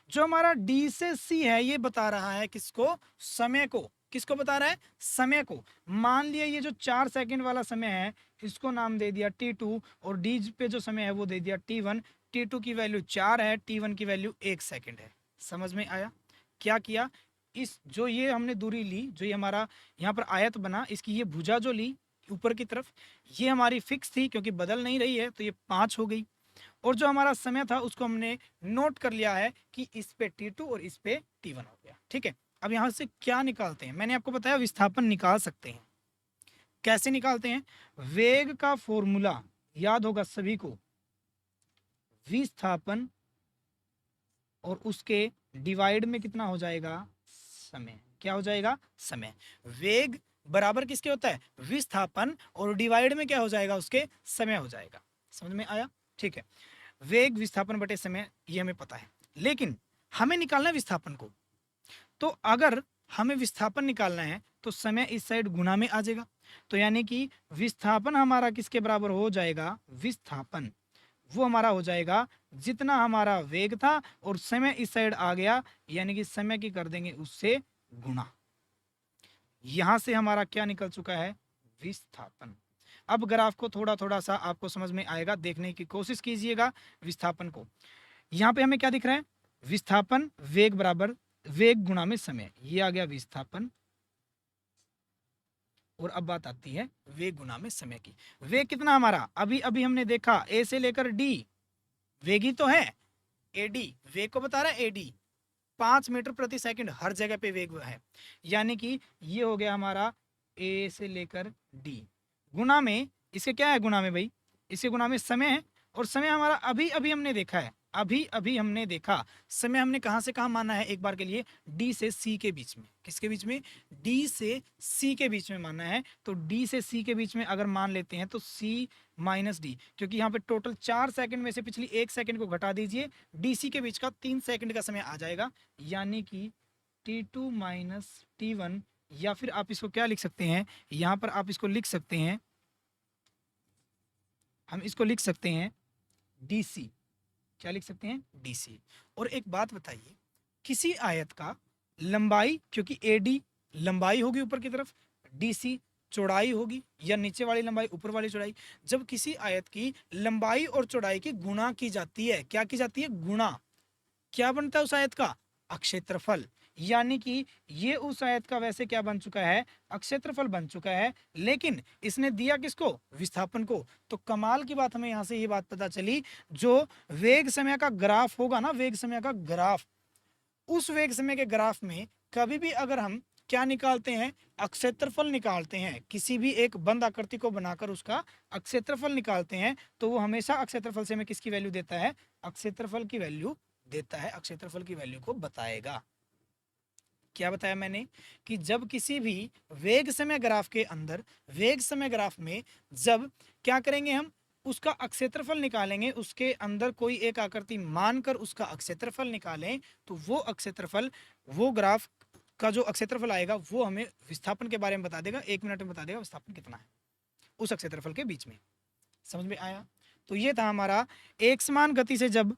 जो हमारा डी से सी है, ये बता रहा है किसको? समय को। किसको बता रहा है? समय को। मान लिया ये जो 4 सेकंड वाला समय है, इसको नाम दे दिया T2, और डी पे जो समय है वो दे दिया T1। T2 की वैल्यू 4 है, T1 की वैल्यू 1 सेकंड है। समझ में आया? क्या किया, इस जो ये हमने दूरी ली, जो ये हमारा यहाँ पर आयत बना, इसकी ये भुजा जो ली ऊपर की तरफ, ये हमारी फिक्स थी क्योंकि बदल नहीं रही है, तो ये 5 हो गई। और जो हमारा समय था उसको हमने नोट कर लिया है कि इस पे T2 और इस पे T1 हो गया, ठीक है। अब यहां से क्या निकालते हैं? मैंने आपको बताया विस्थापन निकाल सकते हैं। कैसे निकालते हैं? वेग का फॉर्मूला याद होगा सभी को, विस्थापन और उसके डिवाइड में कितना हो जाएगा? समय। क्या हो जाएगा? समय। वेग बराबर किसके होता है, विस्थापन, और डिवाइड में क्या हो जाएगा, उसके समय हो जाएगा। समझ में आया? ठीक है, वेग विस्थापन बटे समय ये हमें पता है, लेकिन हमें निकालना है विस्थापन को। तो अगर हमें विस्थापन निकालना है तो समय इस साइड गुना में आ जाएगा, तो यानी कि विस्थापन हमारा किसके बराबर हो जाएगा, विस्थापन वो हमारा हो जाएगा जितना हमारा वेग था और समय इस साइड आ गया, यानी कि समय की कर देंगे उससे गुना। यहां से हमारा क्या निकल चुका है, विस्थापन। अब ग्राफ को थोड़ा थोड़ा सा आपको समझ में आएगा, देखने की कोशिश कीजिएगा विस्थापन को। यहां पे हमें क्या दिख रहा है, विस्थापन वेग बराबर वेग गुणा में समय, ये आ गया विस्थापन। और अब बात आती है वेग गुना में समय की। वेग कितना हमारा, अभी अभी हमने देखा ए से लेकर डी, वेग ही तो है, एडी वेग को बता रहा है, एडी 5 मीटर प्रति सेकंड हर जगह पे वेग है, यानी कि ये हो गया हमारा ए से लेकर डी। गुना में इसके क्या है, गुना में भाई इसके गुना में समय है, और समय हमारा अभी अभी हमने देखा है, अभी अभी हमने देखा समय हमने कहां से कहां माना है, एक बार के लिए डी से सी के बीच में, किसके बीच में, डी से सी के बीच में माना है। तो डी से सी के बीच में अगर मान लेते हैं तो सी माइनस डी, क्योंकि यहाँ पे टोटल 4 सेकंड में से पिछली 1 सेकंड को घटा दीजिए, डीसी के बीच का 3 सेकंड का समय आ जाएगा, यानी कि T2 माइनस T1, या फिर आप इसको क्या लिख सकते हैं, यहाँ पर आप इसको लिख सकते हैं, हम इसको लिख सकते हैं DC, क्या लिख सकते हैं, DC। और एक बात बताइए, किसी आयत का लंबाई, क्योंकि AD लंबाई होगी ऊपर की तरफ, DC चौड़ाई होगी, या नीचे वाली लंबाई ऊपर वाली चौड़ाई, जब किसी आयत की लंबाई और चौड़ाई की गुणा की जाती है, क्या की जाती है, गुणा, क्या बनता है उस आयत का, अक्षेत्रफल। यानी कि ये उस आयत का वैसे क्या बन चुका है, अक्षेत्रफल बन चुका है, लेकिन इसने दिया किसको, विस्थापन को। तो कमाल की बात हमें यहां से ये बात पता चली, जो वेग समय का ग्राफ होगा ना, वेग समय का ग्राफ, उस वेग समय के ग्राफ में कभी भी अगर हम क्या निकालते हैं, अक्षेत्रफल निकालते हैं, किसी भी एक बंद आकृति को बनाकर उसका अक्षेत्रफल निकालते हैं, तो वो हमेशा अक्षेत्रफल से हमें किसकी वैल्यू देता है, अक्षेत्रफल की वैल्यू देता है, अक्षेत्रफल की वैल्यू को बताएगा। क्या बताया मैंने, कि जब किसी भी वेग समय ग्राफ के अंदर, वेग समय ग्राफ में जब क्या करेंगे, हम उसका अक्षेत्रफल निकालेंगे, उसके अंदर कोई एक आकृति मानकर उसका अक्षेत्रफल निकालें, तो वो अक्षेत्रफल, वो ग्राफ का जो अक्षेत्रफल आएगा वो हमें विस्थापन के बारे में बता देगा, 1 मिनट में बता देगा विस्थापन कितना है उस अक्षेत्रफल के बीच में। समझ में आया? तो ये था हमारा एक समान गति से, जब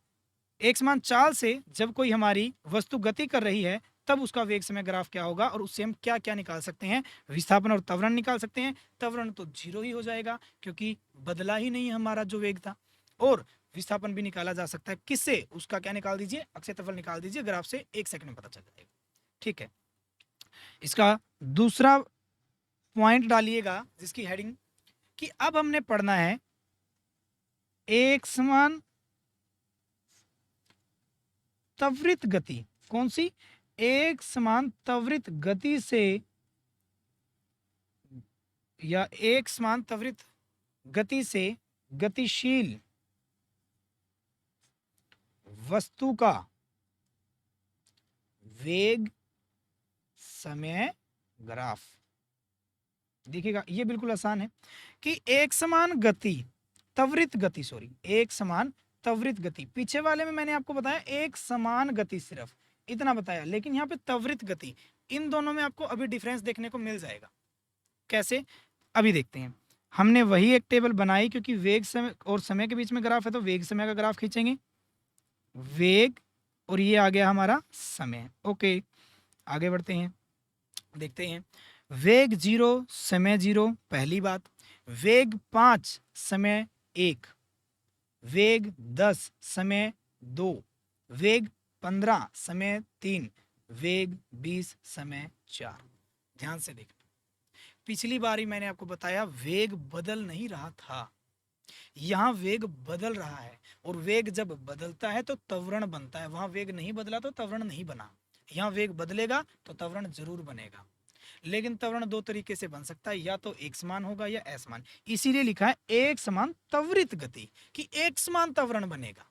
एक समान चाल से जब कोई हमारी वस्तु गति कर रही है, तब उसका वेग समय ग्राफ क्या होगा, और उससे हम क्या क्या निकाल सकते हैं, विस्थापन और त्वरण निकाल सकते हैं। त्वरण तो 0 ही हो जाएगा, क्योंकि बदला ही नहीं हमारा जो वेग था। और विस्थापन भी निकाला जा सकता है, किससे, उसका क्या निकाल दीजिए, अक्षेत्रफल निकाल दीजिए, ग्राफ से 1 सेकंड में पता चल जाएगा। ठीक है, इसका दूसरा पॉइंट डालिएगा जिसकी हेडिंग, कि अब हमने पढ़ना है एक समान त्वरित गति, कौन सी, एक समान त्वरित गति से, या एक समान त्वरित गति से गतिशील वस्तु का वेग समय ग्राफ। देखिएगा ये बिल्कुल आसान है, कि एक समान गति, त्वरित गति, सॉरी, एक समान त्वरित गति, पीछे वाले में मैंने आपको बताया एक समान गति, सिर्फ इतना बताया, लेकिन यहाँ पे त्वरित गति, इन दोनों में आपको अभी डिफरेंस देखने को मिल जाएगा। कैसे, अभी देखते हैं। हमने वही एक टेबल बनाई, क्योंकि वेग समय और समय के बीच में ग्राफ है, तो वेग समय का ग्राफ खींचेंगे, वेग, और ये आ गया हमारा समय। ओके, आगे बढ़ते हैं, देखते हैं। वेग 0 समय 0, पहली बात। वेग 5 समय 1, वेग 10 समय 2, वेग 15 समय 3, वेग 20 समय 4। ध्यान से देखना, पिछली बारी मैंने आपको बताया वेग बदल नहीं रहा था, यहाँ वेग बदल रहा है, और वेग जब बदलता है तो त्वरण बनता है, वहां वेग नहीं बदला तो त्वरण नहीं बना। यहाँ वेग बदलेगा तो त्वरण जरूर बनेगा, लेकिन त्वरण 2 तरीके से बन सकता है, या तो एक समान होगा या असमान, इसीलिए लिखा है एक समान त्वरित गति, कि एक समान त्वरण बनेगा।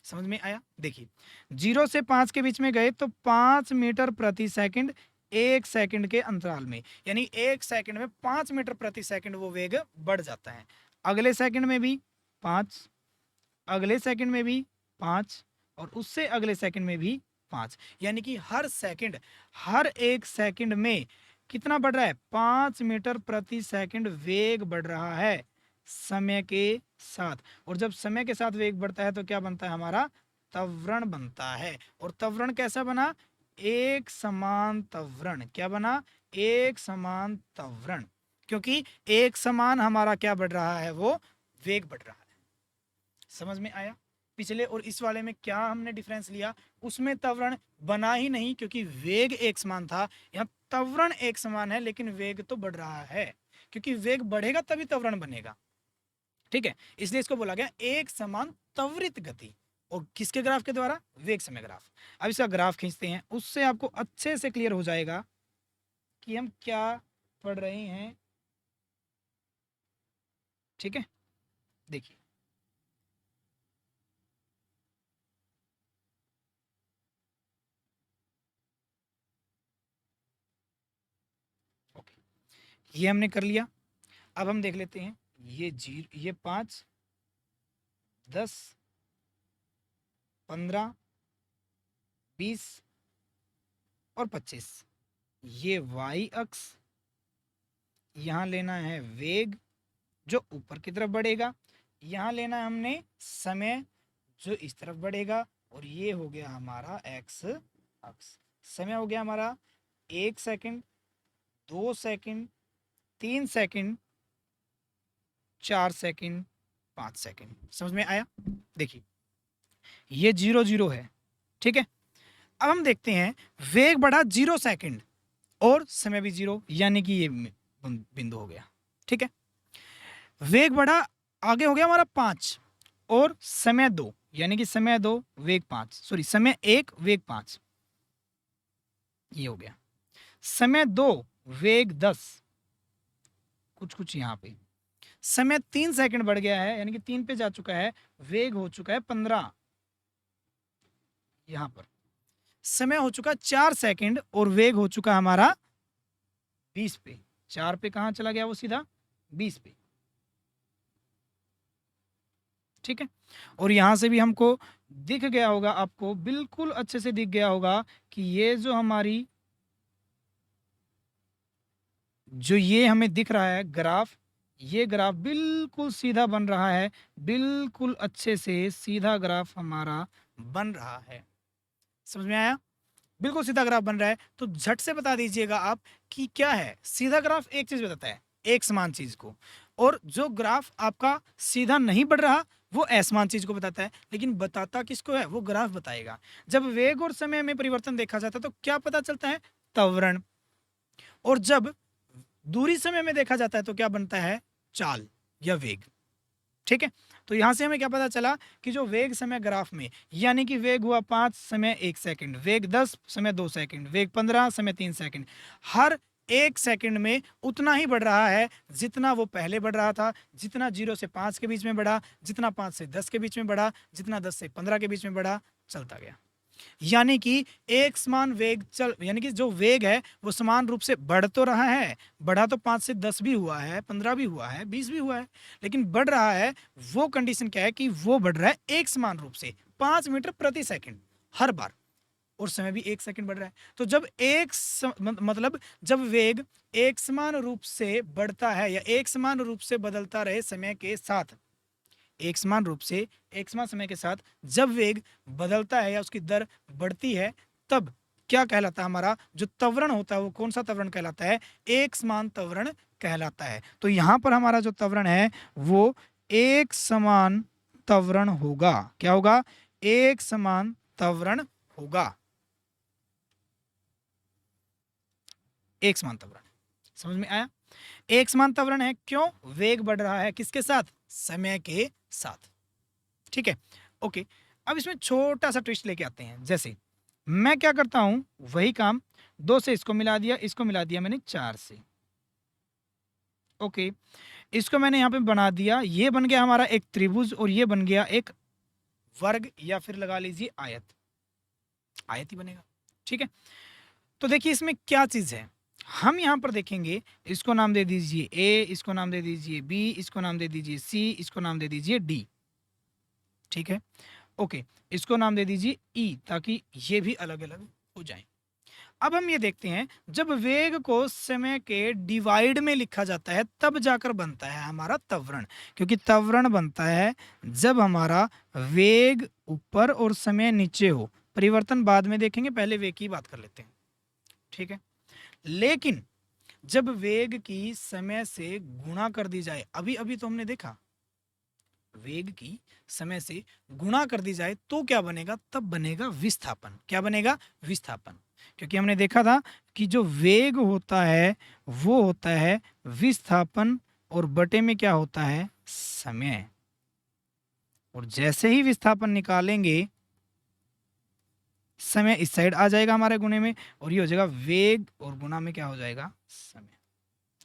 समझ में आया? देखिए 0 से 5 के बीच में गए तो 5 मीटर प्रति सेकंड 1 सेकंड के अंतराल में, यानी 1 सेकंड में 5 मीटर प्रति सेकंड वो वेग बढ़ जाता है। अगले सेकंड में भी 5, अगले सेकंड में भी 5 और उससे अगले सेकंड में भी 5, यानी कि हर सेकंड, हर 1 सेकंड में कितना बढ़ रहा है? 5 मीटर प्रति सेकंड वेग बढ़ रहा है समय के साथ। और जब समय के साथ वेग बढ़ता है तो क्या बनता है? हमारा त्वरण बनता है। और त्वरण कैसा बना? एक समान त्वरण। क्या बना? एक समान त्वरण, क्योंकि एक समान हमारा क्या बढ़ रहा है? वो वेग बढ़ रहा है। समझ में आया? पिछले और इस वाले में क्या हमने डिफरेंस लिया? उसमें त्वरण बना ही नहीं क्योंकि वेग एक समान था। यहाँ त्वरण एक समान है लेकिन वेग तो बढ़ रहा है, क्योंकि वेग बढ़ेगा तभी त्वरण बनेगा। ठीक है, इसलिए इसको बोला गया एक समान त्वरित गति। और किसके ग्राफ के द्वारा? वेग समय ग्राफ। अब इसका ग्राफ खींचते हैं, उससे आपको अच्छे से क्लियर हो जाएगा कि हम क्या पढ़ रहे हैं। ठीक है, देखिए ओके, ये हमने कर लिया। अब हम देख लेते हैं ये 0, ये 5, 10, 15, 20 और 25, ये y अक्ष। यहाँ लेना है वेग जो ऊपर की तरफ बढ़ेगा, यहाँ लेना है हमने समय जो इस तरफ बढ़ेगा, और ये हो गया हमारा x अक्ष। समय हो गया हमारा 1 second, 2 second, 3 second, 4 second, 5 second. समझ में आया? देखिए ये 0 0 है। ठीक है, अब हम देखते हैं वेग बढ़ा 0 सेकंड और समय भी 0, यानी कि ये बिंदु हो गया। ठीक है, वेग बढ़ा, आगे हो गया हमारा 5 और समय 2, यानी कि समय 2 वेग 5, सॉरी समय 1 वेग 5, ये हो गया। समय 2 वेग 10, कुछ कुछ यहाँ पे। समय 3 सेकंड बढ़ गया है, यानी कि 3 पे जा चुका है, वेग हो चुका है 15। यहां पर समय हो चुका 4 सेकंड और वेग हो चुका हमारा 20 पे। 4 पे कहां चला गया? वो सीधा 20 पे। ठीक है, और यहां से भी हमको दिख गया होगा, आपको बिल्कुल अच्छे से दिख गया होगा कि ये जो हमारी, जो ये हमें दिख रहा है ग्राफ, ये ग्राफ बिल्कुल सीधा बन रहा है, बिल्कुल अच्छे से सीधा ग्राफ हमारा बन रहा है। समझ में आया? बिल्कुल सीधा ग्राफ बन रहा है। तो झट से बता दीजिएगा आप कि क्या है सीधा ग्राफ? एक चीज बताता है, एक समान चीज को। और जो ग्राफ आपका सीधा नहीं बढ़ रहा वो असमान चीज को बताता है। लेकिन बताता किसको है? वो ग्राफ बताएगा। जब वेग और समय में परिवर्तन देखा जाता है तो क्या पता चलता है? त्वरण। और जब दूरी समय में देखा जाता है तो क्या बनता है? चाल या वेग। ठीक है, तो यहां से हमें क्या पता चला कि जो वेग समय ग्राफ में, यानी कि वेग हुआ 5 समय 1 सेकंड, वेग 10 समय 2 सेकंड, वेग 15 समय 3 सेकंड, हर 1 सेकंड में उतना ही बढ़ रहा है जितना वो पहले बढ़ रहा था। जितना 0 से 5 के बीच में बढ़ा, जितना 5 से 10 के बीच में बढ़ा, जितना 10 से 15 के बीच में बढ़ा, चलता गया। यानी कि एक समान वेग यानी कि जो वेग है वो समान रूप से बढ़ तो रहा है। बढ़ा तो 5 से 10 भी हुआ है, 15 भी हुआ है, 20 भी हुआ है, लेकिन बढ़ रहा है। वो कंडीशन क्या है कि वो बढ़ रहा है एक समान रूप से 5 मीटर प्रति सेकंड हर बार, और समय भी 1 सेकंड बढ़ रहा है। तो जब मतलब जब वेग एक समान रूप से बढ़ता है या एक समान रूप से बदलता रहे समय के साथ, एक समान रूप से एक समान समय के साथ जब वेग बदलता है या उसकी दर बढ़ती है, तब क्या कहलाता है? हमारा जो त्वरण होता है वो कौन सा त्वरण कहलाता है? एक समान त्वरण कहलाता है। तो यहां पर हमारा जो त्वरण है वो एक समान त्वरण होगा। क्या होगा? एक समान त्वरण होगा। एक समान त्वरण। समझ में आया? एक समान त्वरण है क्यों? वेग बढ़ रहा है किसके साथ? समय के साथ। ठीक है, ओके। अब इसमें छोटा सा ट्विस्ट लेके आते हैं। जैसे मैं क्या करता हूं, वही काम 2 से इसको मिला दिया, इसको मिला दिया मैंने 4 से। ओके, इसको मैंने यहां पे बना दिया, ये बन गया हमारा एक त्रिभुज और ये बन गया एक वर्ग, या फिर लगा लीजिए आयत। आयत ही बनेगा। ठीक है, तो देखिए इसमें क्या चीज़ है, हम यहाँ पर देखेंगे, इसको नाम दे दीजिए ए, इसको नाम दे दीजिए बी, इसको नाम दे दीजिए सी, इसको नाम दे दीजिए डी। ठीक है, ओके, इसको नाम दे दीजिए ई, ताकि ये भी अलग अलग हो जाए। अब हम ये देखते हैं, जब वेग को समय के डिवाइड में लिखा जाता है तब जाकर बनता है हमारा त्वरण, क्योंकि त्वरण बनता है जब हमारा वेग ऊपर और समय नीचे हो। परिवर्तन बाद में देखेंगे, पहले वेग की बात कर लेते हैं। ठीक है, लेकिन जब वेग की समय से गुणा कर दी जाए, अभी अभी तो हमने देखा वेग की समय से गुणा कर दी जाए तो क्या बनेगा, तब बनेगा विस्थापन। क्या बनेगा, विस्थापन। क्योंकि हमने देखा था कि जो वेग होता है वो होता है विस्थापन, और बटे में क्या होता है, समय। और जैसे ही विस्थापन निकालेंगे, समय इस साइड आ जाएगा हमारे गुणे में, और ये हो जाएगा वेग, और गुणा में क्या हो जाएगा, समय।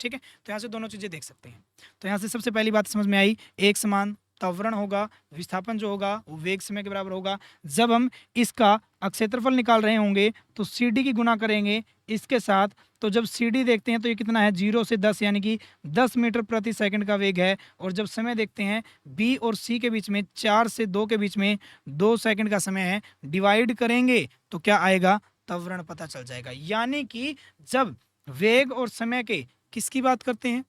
ठीक है, तो यहाँ से दोनों चीजें देख सकते हैं। तो यहाँ से सबसे पहली बात समझ में आई, एक समान त्वरण होगा, विस्थापन जो होगा वो वेग समय के बराबर होगा। जब हम इसका क्षेत्रफल निकाल रहे होंगे तो सी डी की गुणा करेंगे इसके साथ। तो जब सी डी देखते हैं तो ये कितना है, 0 से 10, यानी कि 10 मीटर प्रति सेकंड का वेग है। और जब समय देखते हैं बी और सी के बीच में 4 से 2 के बीच में 2 सेकंड का समय है, डिवाइड करेंगे तो क्या आएगा, त्वरण पता चल जाएगा। यानी कि जब वेग और समय के, किसकी बात करते हैं,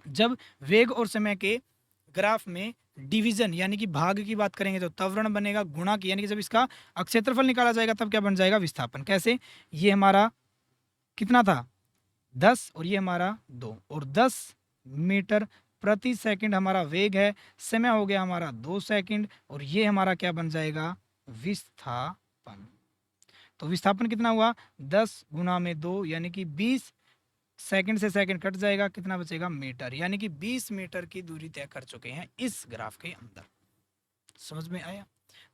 जब वेग और समय के ग्राफ में डिवीजन यानी कि भाग की बात करेंगे तो त्वरण बनेगा, गुणा की यानी कि जब इसका क्षेत्रफल निकाला जाएगा तब क्या बन जाएगा, विस्थापन। कैसे, ये हमारा कितना था 10 और ये हमारा 2, और 10 मीटर प्रति सेकंड हमारा वेग है, समय हो गया हमारा 2 सेकंड, और ये हमारा क्या बन जाएगा, विस्थापन। तो विस्थापन कितना हुआ, 10 गुना में 2 यानी कि 20 सेकंड से सेकंड कट जाएगा, कितना बचेगा, मीटर। यानी कि 20 मीटर की दूरी तय कर चुके हैं इस ग्राफ के अंदर। समझ में आया।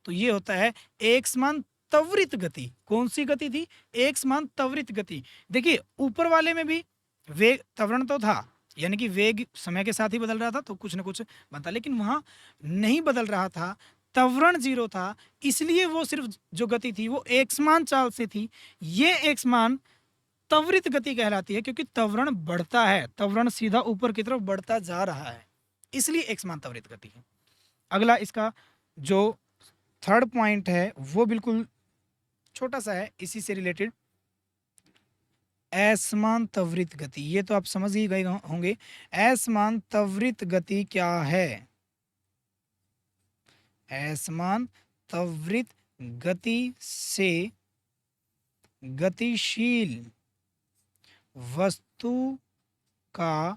तो ये होता है एक समान त्वरित गति। कौन सी गति थी, एक समान त्वरित गति। देखिए ऊपर वाले में भी वेग त्वरण तो था, यानी कि वेग समय के साथ ही बदल रहा था तो कुछ ना कुछ बनता, लेकिन वहां नहीं बदल रहा था, त्वरण 0 था, इसलिए वो सिर्फ जो गति थी वो एक समान चाल से थी। ये एक समान त्वरित गति कहलाती है, क्योंकि त्वरण बढ़ता है, त्वरण सीधा ऊपर की तरफ बढ़ता जा रहा है, इसलिए एक समान त्वरित गति है। अगला इसका जो थर्ड पॉइंट है वो बिल्कुल छोटा सा है, इसी से रिलेटेड, असमान त्वरित गति। ये तो आप समझ ही गए होंगे, असमान त्वरित गति क्या है। असमान त्वरित गति से गतिशील वस्तु का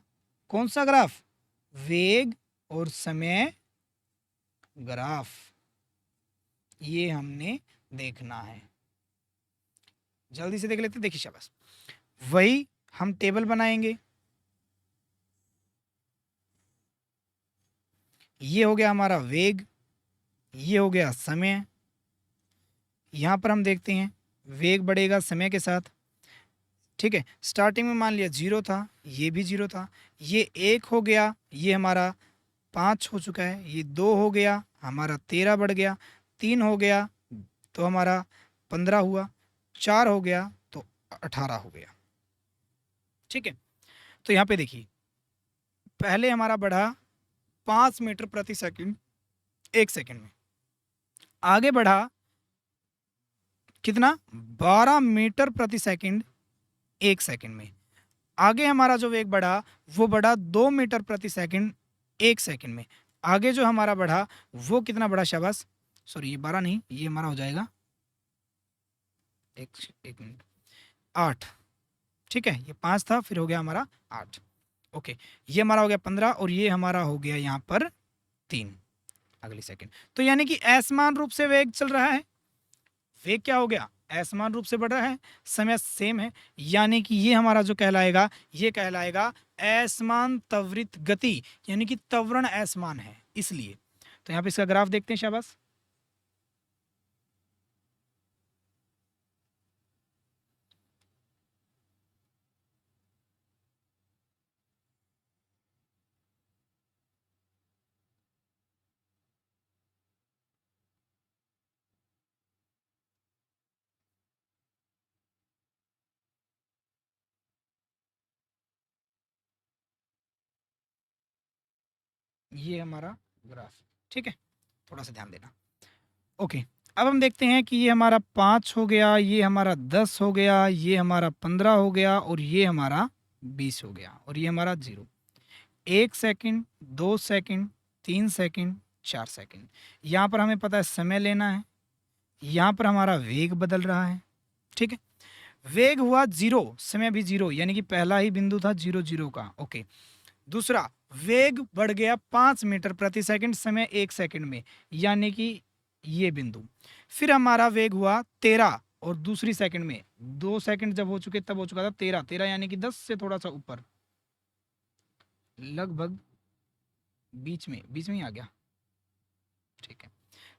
कौन सा ग्राफ, वेग और समय ग्राफ, ये हमने देखना है। जल्दी से देख लेते हैं, देखिए शाबाश। वही हम टेबल बनाएंगे, ये हो गया हमारा वेग, ये हो गया समय। यहां पर हम देखते हैं वेग बढ़ेगा समय के साथ। ठीक है, स्टार्टिंग में मान लिया 0 था, ये भी 0 था, ये 1 हो गया, ये हमारा 5 हो चुका है, ये 2 हो गया हमारा 13 बढ़ गया, 3 हो गया तो हमारा 15 हुआ, 4 हो गया तो 18 हो गया। ठीक है, तो यहाँ पे देखिए पहले हमारा बढ़ा 5 मीटर प्रति सेकंड 1 सेकंड में, आगे बढ़ा कितना, 12 मीटर प्रति सेकंड 1 सेकंड में, आगे हमारा जो वेग बढ़ा वो बढ़ा 2 मीटर प्रति सेकंड 1 सेकंड में, आगे जो हमारा बढ़ा वो कितना बढ़ा, शाबाश, सॉरी ये 12 नहीं, ये हमारा हो जाएगा एक मिनट, 8। ठीक है, ये 5 था, फिर हो गया हमारा 8। ओके, ये हमारा हो गया 15, और ये हमारा हो गया यहाँ पर 3 अगली सेकंड। तो यानी कि असमान रूप से वेग चल रहा है, वेग क्या हो गया, असमान रूप से बढ़ रहा है, समय सेम है, यानी कि ये हमारा जो कहलाएगा, ये कहलाएगा असमान त्वरित गति, यानी कि त्वरण असमान है इसलिए। तो यहाँ पे इसका ग्राफ देखते हैं, शाबाश। ये हमारा ग्राफ, ठीक है, थोड़ा सा ध्यान देना। ओके, अब हम देखते हैं कि ये हमारा 5 हो गया, ये हमारा 10 हो गया, ये हमारा 15 हो गया और ये हमारा 20 हो गया और ये हमारा 0। 1 सेकंड, 2 सेकंड, 3 सेकंड, 4 सेकंड। यहाँ पर हमें पता है समय लेना है, यहाँ पर हमारा वेग बदल रहा है, ठीक है। वेग हुआ 0, समय भी 0, यानी कि पहला ही बिंदु था 0 0 का। ओके, दूसरा वेग बढ़ गया 5 मीटर प्रति सेकंड, समय 1 सेकंड में, यानी कि ये बिंदु। फिर हमारा वेग हुआ 13 और दूसरी सेकंड में 2 सेकंड जब हो चुके तब हो चुका था 13, 13 यानी कि 10 से थोड़ा सा ऊपर, लगभग बीच में ही आ गया, ठीक है।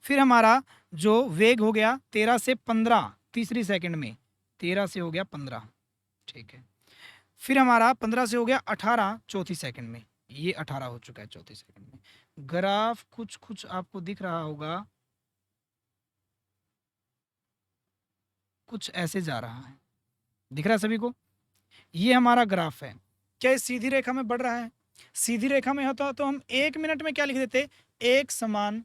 फिर हमारा जो वेग हो गया 13 से 15 तीसरी सेकंड में, 13 से हो गया 15, ठीक है। फिर हमारा 15 से हो गया 18 चौथी सेकंड में, ये 18 हो चुका है चौथी सेकंड में। ग्राफ कुछ कुछ आपको दिख रहा होगा, कुछ ऐसे जा रहा है, दिख रहा है सभी को? ये हमारा ग्राफ है। क्या ये सीधी रेखा में बढ़ रहा है? सीधी रेखा में होता तो हम 1 मिनट में क्या लिख देते, एक समान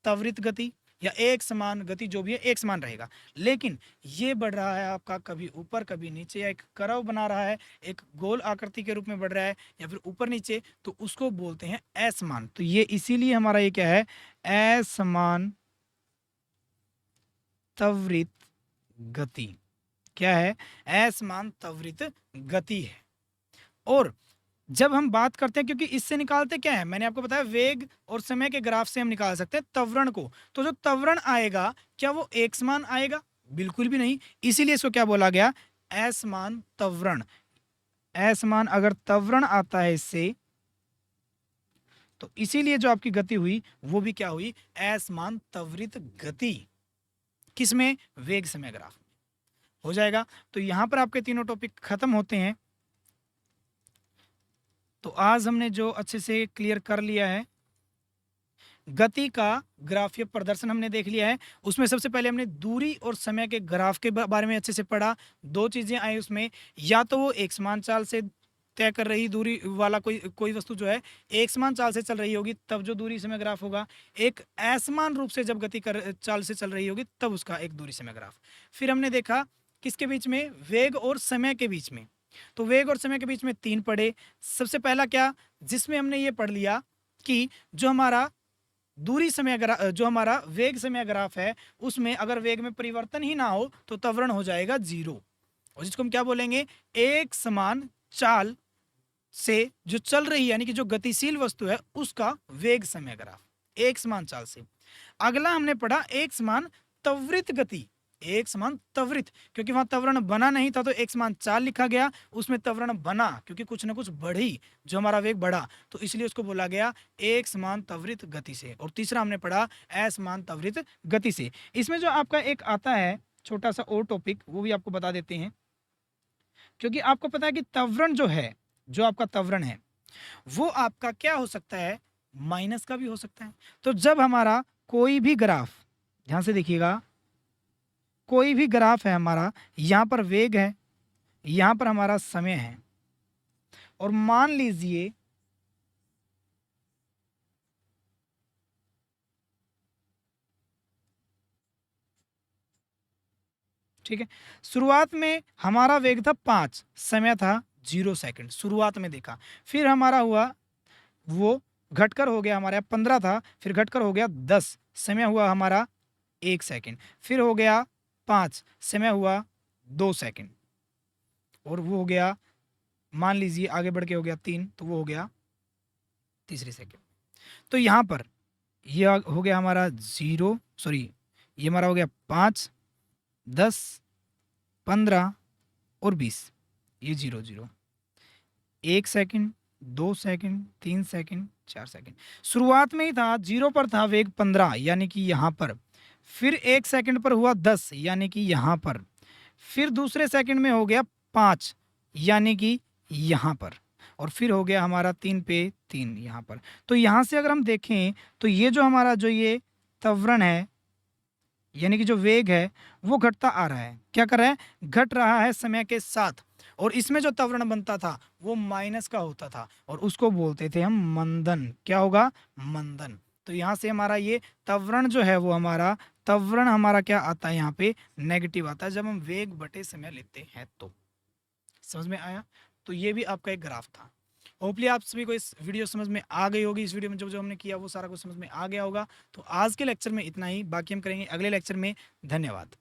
त्वरित गति या एक समान गति, जो भी है एक समान रहेगा। लेकिन ये बढ़ रहा है आपका कभी ऊपर कभी नीचे, या एक कर्व बना रहा है, एक गोल आकृति के रूप में बढ़ रहा है, या फिर ऊपर नीचे, तो उसको बोलते हैं असमान। तो ये इसीलिए हमारा ये क्या है, असमान त्वरित गति। क्या है? असमान त्वरित गति है। और जब हम बात करते हैं, क्योंकि इससे निकालते क्या है, मैंने आपको बताया वेग और समय के ग्राफ से हम निकाल सकते हैं त्वरण को। तो जो त्वरण आएगा क्या वो एक समान आएगा? बिल्कुल भी नहीं। इसीलिए इसको क्या बोला गया, असमान त्वरण। असमान अगर त्वरण आता है इससे, तो इसीलिए जो आपकी गति हुई वो भी क्या हुई, असमान त्वरित गति। किसमें? वेग समय ग्राफ में। हो जाएगा। तो यहां पर आपके तीनों टॉपिक खत्म होते हैं। तो आज हमने जो अच्छे से क्लियर कर लिया है, गति का ग्राफीय प्रदर्शन हमने देख लिया है। उसमें सबसे पहले हमने दूरी और समय के ग्राफ के बारे में अच्छे से पढ़ा। दो चीजें आई उसमें, या तो वो एक समान चाल से तय कर रही दूरी वाला कोई वस्तु जो है एक समान चाल से चल रही होगी, तब जो दूरी समय ग्राफ होगा। एक असमान रूप से जब गति कर चाल से चल रही होगी, तब उसका एक दूरी समय ग्राफ। फिर हमने देखा किसके बीच में, वेग और समय के बीच में। तो वेग और समय के बीच में 3 पढ़े। सबसे पहला क्या, जिसमें हमने ये पढ़ लिया कि जो हमारा दूरी समय ग्राफ, जो हमारा वेग समय ग्राफ है, उसमें अगर वेग में परिवर्तन ही ना हो तो त्वरण हो जाएगा 0। और जिसको हम क्या बोलेंगे, एक समान चाल से जो चल रही है, यानी कि जो गतिशील वस्तु है, उसका वेग समय ग्राफ एक समान चाल से। अगला हमने पढ़ा एक समान त्वरित गति। एक समान त्वरित, क्योंकि वहां त्वरण बना नहीं था तो एक समान चाल लिखा गया, उसमें त्वरण बना क्योंकि कुछ ना कुछ बढ़ी, जो हमारा वेग बढ़ा, तो इसलिए उसको बोला गया एक समान त्वरित गति से। और तीसरा हमने पढ़ा असमान त्वरित गति से। इसमें जो आपका एक आता है छोटा सा और टॉपिक, वो भी आपको बता देते हैं, क्योंकि आपको पता है कि त्वरण जो है, जो आपका त्वरण है, वो आपका क्या हो सकता है, माइनस का भी हो सकता है। तो जब हमारा कोई भी ग्राफ, ध्यान से देखिएगा, कोई भी ग्राफ है हमारा, यहां पर वेग है, यहां पर हमारा समय है, और मान लीजिए ठीक है, शुरुआत में हमारा वेग था 5, समय था 0 सेकंड, शुरुआत में देखा। फिर हमारा हुआ, वो घटकर हो गया, हमारे 15 था, फिर घटकर हो गया 10, समय हुआ हमारा 1 सेकंड। फिर हो गया 5, समय हुआ 2 सेकंड, और वो हो गया, मान लीजिए आगे बढ़ के हो गया 3, तो वो हो गया तीसरी सेकंड। तो यहाँ पर ये हो गया हमारा 0, सॉरी, ये हमारा हो गया 5, 10, 15 और 20, ये 0 0, 1 सेकंड, 2 सेकंड, 3 सेकंड, 4 सेकंड। शुरुआत में ही था 0 पर था वेग 15, यानी कि यहाँ पर। फिर 1 सेकंड पर हुआ 10, यानी कि यहाँ पर। फिर दूसरे सेकंड में हो गया 5, यानी कि यहाँ पर। और फिर हो गया हमारा 3 पे 3 यहाँ पर। तो यहाँ से अगर हम देखें तो ये जो हमारा जो ये त्वरण है, यानी कि जो वेग है, वो घटता आ रहा है। क्या कर रहा है, घट रहा है समय के साथ। और इसमें जो त्वरण बनता था वो माइनस का होता था और उसको बोलते थे हम मंदन। क्या होगा? मंदन। तो यहाँ से हमारा ये त्वरण जो है वो हमारा त्वरण हमारा क्या आता है यहाँ पे? नेगेटिव आता है जब हम वेग बटे समय लेते हैं तो। समझ में आया? तो ये भी आपका एक ग्राफ था। होपली आप सभी को इस वीडियो समझ में आ गई होगी। इस वीडियो में जो जो हमने किया वो सारा कुछ समझ में आ गया होगा। तो आज के लेक्चर में इतना ही, बाकी हम करेंगे अगले लेक्चर में। धन्यवाद।